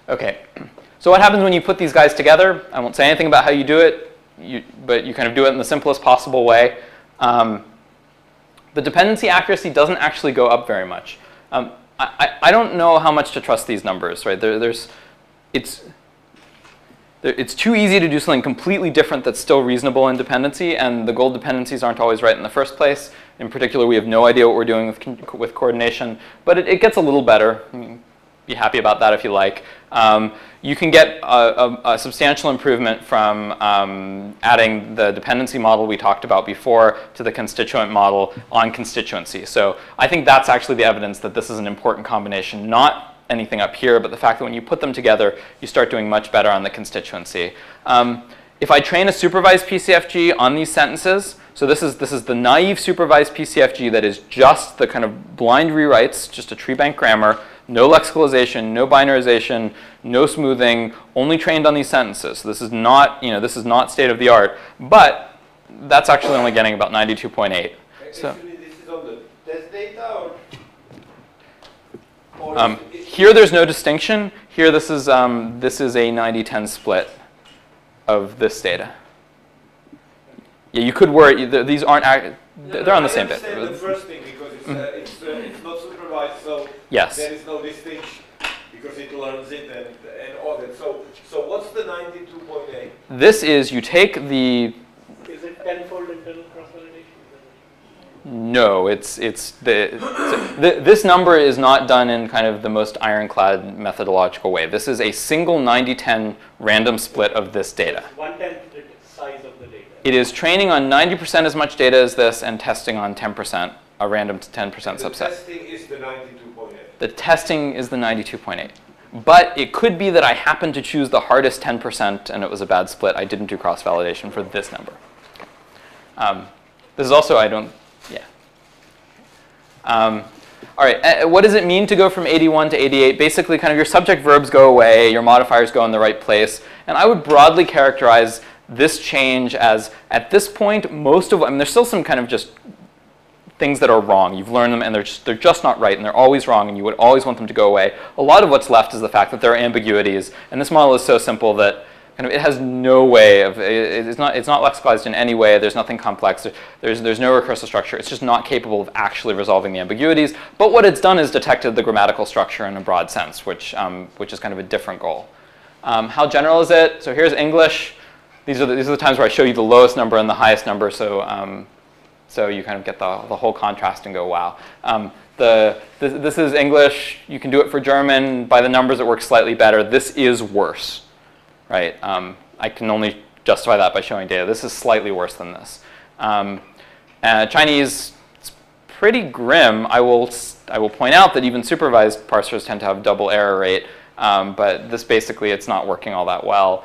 Okay, so what happens when you put these guys together? I won't say anything about how you do it, but you kind of do it in the simplest possible way. The dependency accuracy doesn't actually go up very much. I don't know how much to trust these numbers, right? It's too easy to do something completely different that's still reasonable in dependency, and the goal dependencies aren't always right in the first place. In particular, we have no idea what we're doing with coordination, but it gets a little better. I mean, be happy about that if you like. You can get a substantial improvement from adding the dependency model we talked about before to the constituent model on constituency. So I think that's actually the evidence that this is an important combination, not anything up here, but the fact that when you put them together, you start doing much better on the constituency. If I train a supervised PCFG on these sentences, so this is the naive supervised PCFG that is just the kind of blind rewrites, just a tree bank grammar, no lexicalization, no binarization, no smoothing, only trained on these sentences. So this is not, this is not state of the art, but that's actually only getting about 92.8. So actually, this is on the test data, or here there's no distinction. Here this is a 90-10 split of this data. Yeah, you could worry. These aren't. They're on the same bit. I understand the first thing because it's not supervised, so yes. There is no distinction because it learns it and all that. So what's the 92.8? This is you take the. Is it tenfold internal cross-validation? No, this number is not done in kind of the most ironclad methodological way. This is a single 90-10 random split of this data. 1/10 the size of the data. It is training on 90% as much data as this and testing on 10%, a random 10% subset. The testing is the 92.8. The testing is the 92.8. But it could be that I happened to choose the hardest 10% and it was a bad split. I didn't do cross-validation for this number. This is also, all right, what does it mean to go from 81 to 88? Basically, kind of your subject verbs go away, your modifiers go in the right place. And I would broadly characterize this change as, at this point, most of, I mean, there's still some kind of just things that are wrong. You've learned them and they're just not right and they're always wrong and you would always want them to go away. A lot of what's left is the fact that there are ambiguities, and this model is so simple that kind of it has no way of, it's not lexicalized in any way. There's nothing complex. There's no recursive structure. It's just not capable of actually resolving the ambiguities. But what it's done is detected the grammatical structure in a broad sense, which is kind of a different goal. How general is it? So here's English. These are the times where I show you the lowest number and the highest number, so so you kind of get the whole contrast and go, wow. This is English. You can do it for German. By the numbers, it works slightly better. This is worse, right? I can only justify that by showing data. This is slightly worse than this. Chinese, it's pretty grim. I will point out that even supervised parsers tend to have double error rate, but this basically, it's not working all that well.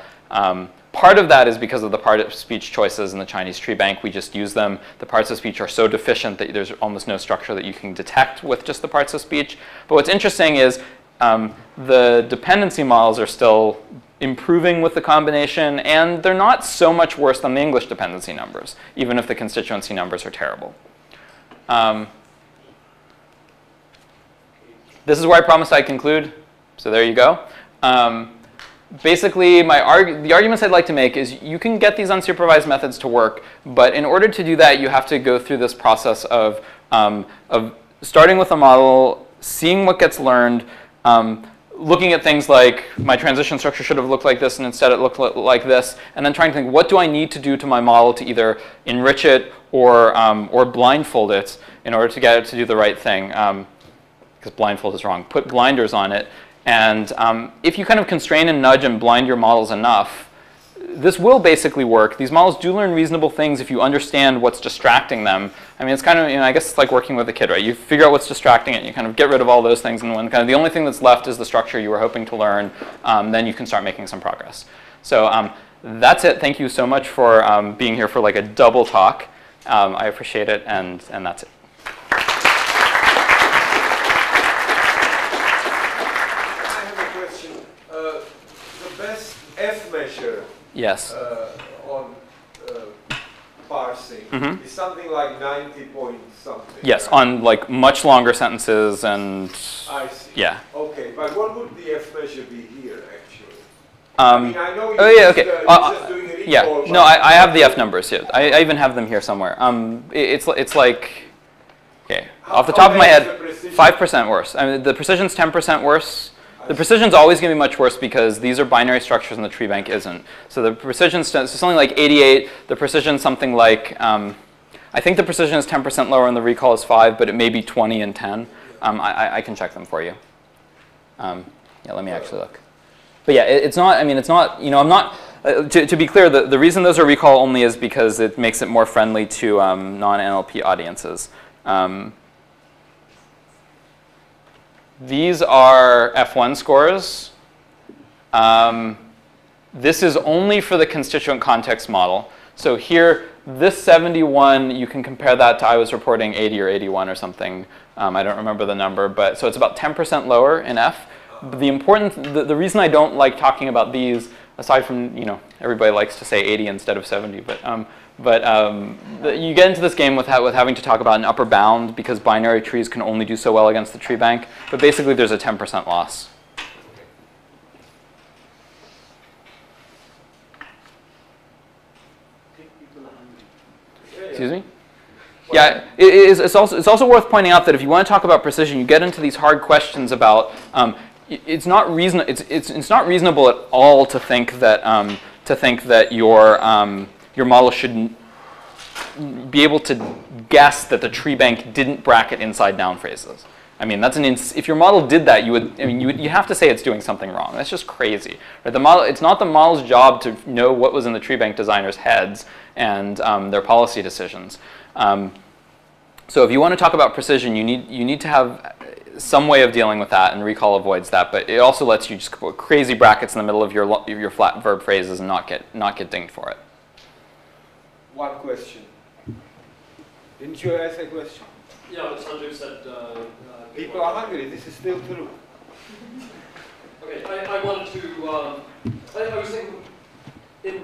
Part of that is because of the part of speech choices in the Chinese tree bank. We just use them. The parts of speech are so deficient that there's almost no structure that you can detect with just the parts of speech. But what's interesting is the dependency models are still improving with the combination, and they're not so much worse than the English dependency numbers, even if the constituency numbers are terrible. This is where I promised I'd conclude, so there you go. Basically, the arguments I'd like to make is you can get these unsupervised methods to work, but in order to do that, you have to go through this process of starting with a model, seeing what gets learned, looking at things like my transition structure should have looked like this, and instead it looked like this, and then trying to think, what do I need to do to my model to either enrich it or blindfold it in order to get it to do the right thing, because blindfold is wrong. Put blinders on it. And if you kind of constrain and nudge and blind your models enough, this will basically work. These models do learn reasonable things if you understand what's distracting them. I mean, it's kind of, I guess it's like working with a kid, right? You figure out what's distracting it, and you kind of get rid of all those things, and when kind of the only thing that's left is the structure you were hoping to learn, then you can start making some progress. So that's it. Thank you so much for being here for like a double talk. I appreciate it, and that's it. F measure yes. On parsing is something like 90 point something. Yes, right? on like much longer sentences and I see. Yeah. Okay, but what would the F measure be here actually? I mean, I know okay. Just doing a recall. Yeah. No, I have the F numbers here. I even have them here somewhere. It's like, okay, off the top of my head, 5% worse. I mean, the precision's 10% worse. The precision's always going to be much worse because these are binary structures and the tree bank isn't. So the precision's something like 88. The precision's something like, I think the precision is 10% lower and the recall is 5, but it may be 20 and 10. I can check them for you. Yeah, let me actually look. But yeah, it's not, I mean, it's not, I'm not, to be clear, the reason those are recall only is because it makes it more friendly to non-NLP audiences. These are F1 scores. This is only for the constituent context model. So here, this 71, you can compare that to I was reporting 80 or 81 or something. I don't remember the number, but so it's about 10% lower in F. But the reason I don't like talking about these, aside from, everybody likes to say 80 instead of 70, but you get into this game with having to talk about an upper bound because binary trees can only do so well against the tree bank. But basically, there's a 10% loss. Excuse me? Yeah, it's also worth pointing out that if you want to talk about precision, you get into these hard questions about it's not reasonable at all to think that your model should be able to guess that the tree bank didn't bracket inside noun phrases. I mean, if your model did that, you have to say it's doing something wrong. That's just crazy. Right? It's not the model's job to know what was in the tree bank designers' heads and their policy decisions. So if you want to talk about precision, you need to have some way of dealing with that, and recall avoids that. But it also lets you just put crazy brackets in the middle of your flat verb phrases and not get dinged for it. One question. Didn't you ask a question? Yeah, but Sanju said people are hungry. This is still true. Okay, I wanted to. I was thinking, in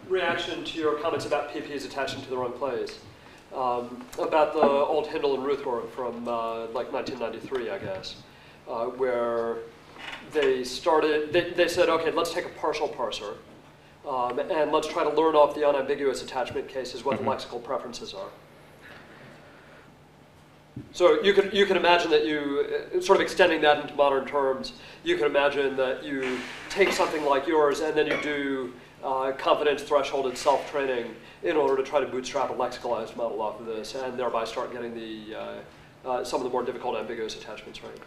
reaction to your comments about PPs attaching to the wrong place, about the old Hindle and Ruth work from like 1993, I guess, where they started. They said, okay, let's take a partial parser, and let's try to learn off the unambiguous attachment cases what the lexical preferences are. So you can imagine that you, sort of extending that into modern terms, you can imagine that you take something like yours and then you do confidence threshold and self-training in order to try to bootstrap a lexicalized model off of this and thereby start getting the, some of the more difficult ambiguous attachments right.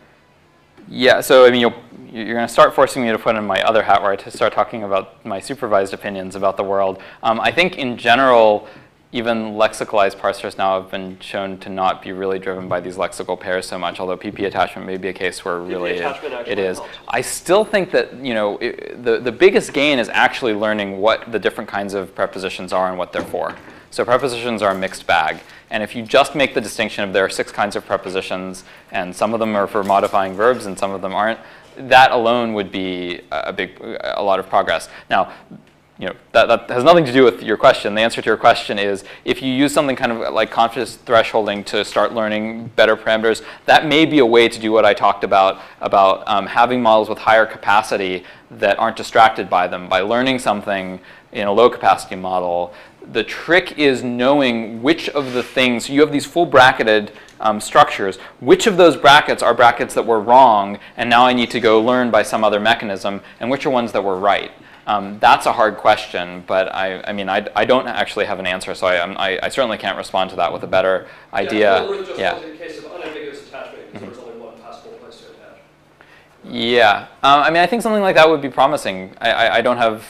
Yeah, so I mean, you're going to start forcing me to put in my other hat where I start talking about my supervised opinions about the world. I think in general, even lexicalized parsers now have been shown to not be really driven by these lexical pairs so much, although PP attachment may be a case where really it is. I still think that, you know, the biggest gain is actually learning what the different kinds of prepositions are and what they're for. So prepositions are a mixed bag. And if you just make the distinction of there are 6 kinds of prepositions, and some of them are for modifying verbs and some of them aren't, that alone would be a lot of progress. Now, you know, that has nothing to do with your question. The answer to your question is if you use something kind of like confidence thresholding to start learning better parameters, that may be a way to do what I talked about having models with higher capacity that aren't distracted by them. By learning something in a low capacity model, the trick is knowing which of the things, you have these full bracketed structures, which of those brackets are brackets that were wrong and now I need to go learn by some other mechanism, and which are ones that were right. That's a hard question, but I mean, I don't actually have an answer, so I certainly can't respond to that with a better idea. Yeah. In the case of unambiguous attachment, because there's only one possible place to attach. Yeah, I mean, I think something like that would be promising. I don't have,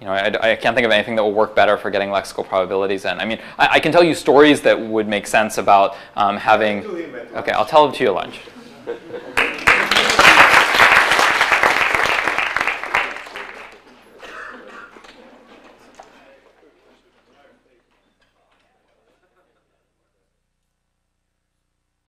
you know, I can't think of anything that will work better for getting lexical probabilities in. I mean, I can tell you stories that would make sense about having. Okay, I'll tell them to you at lunch.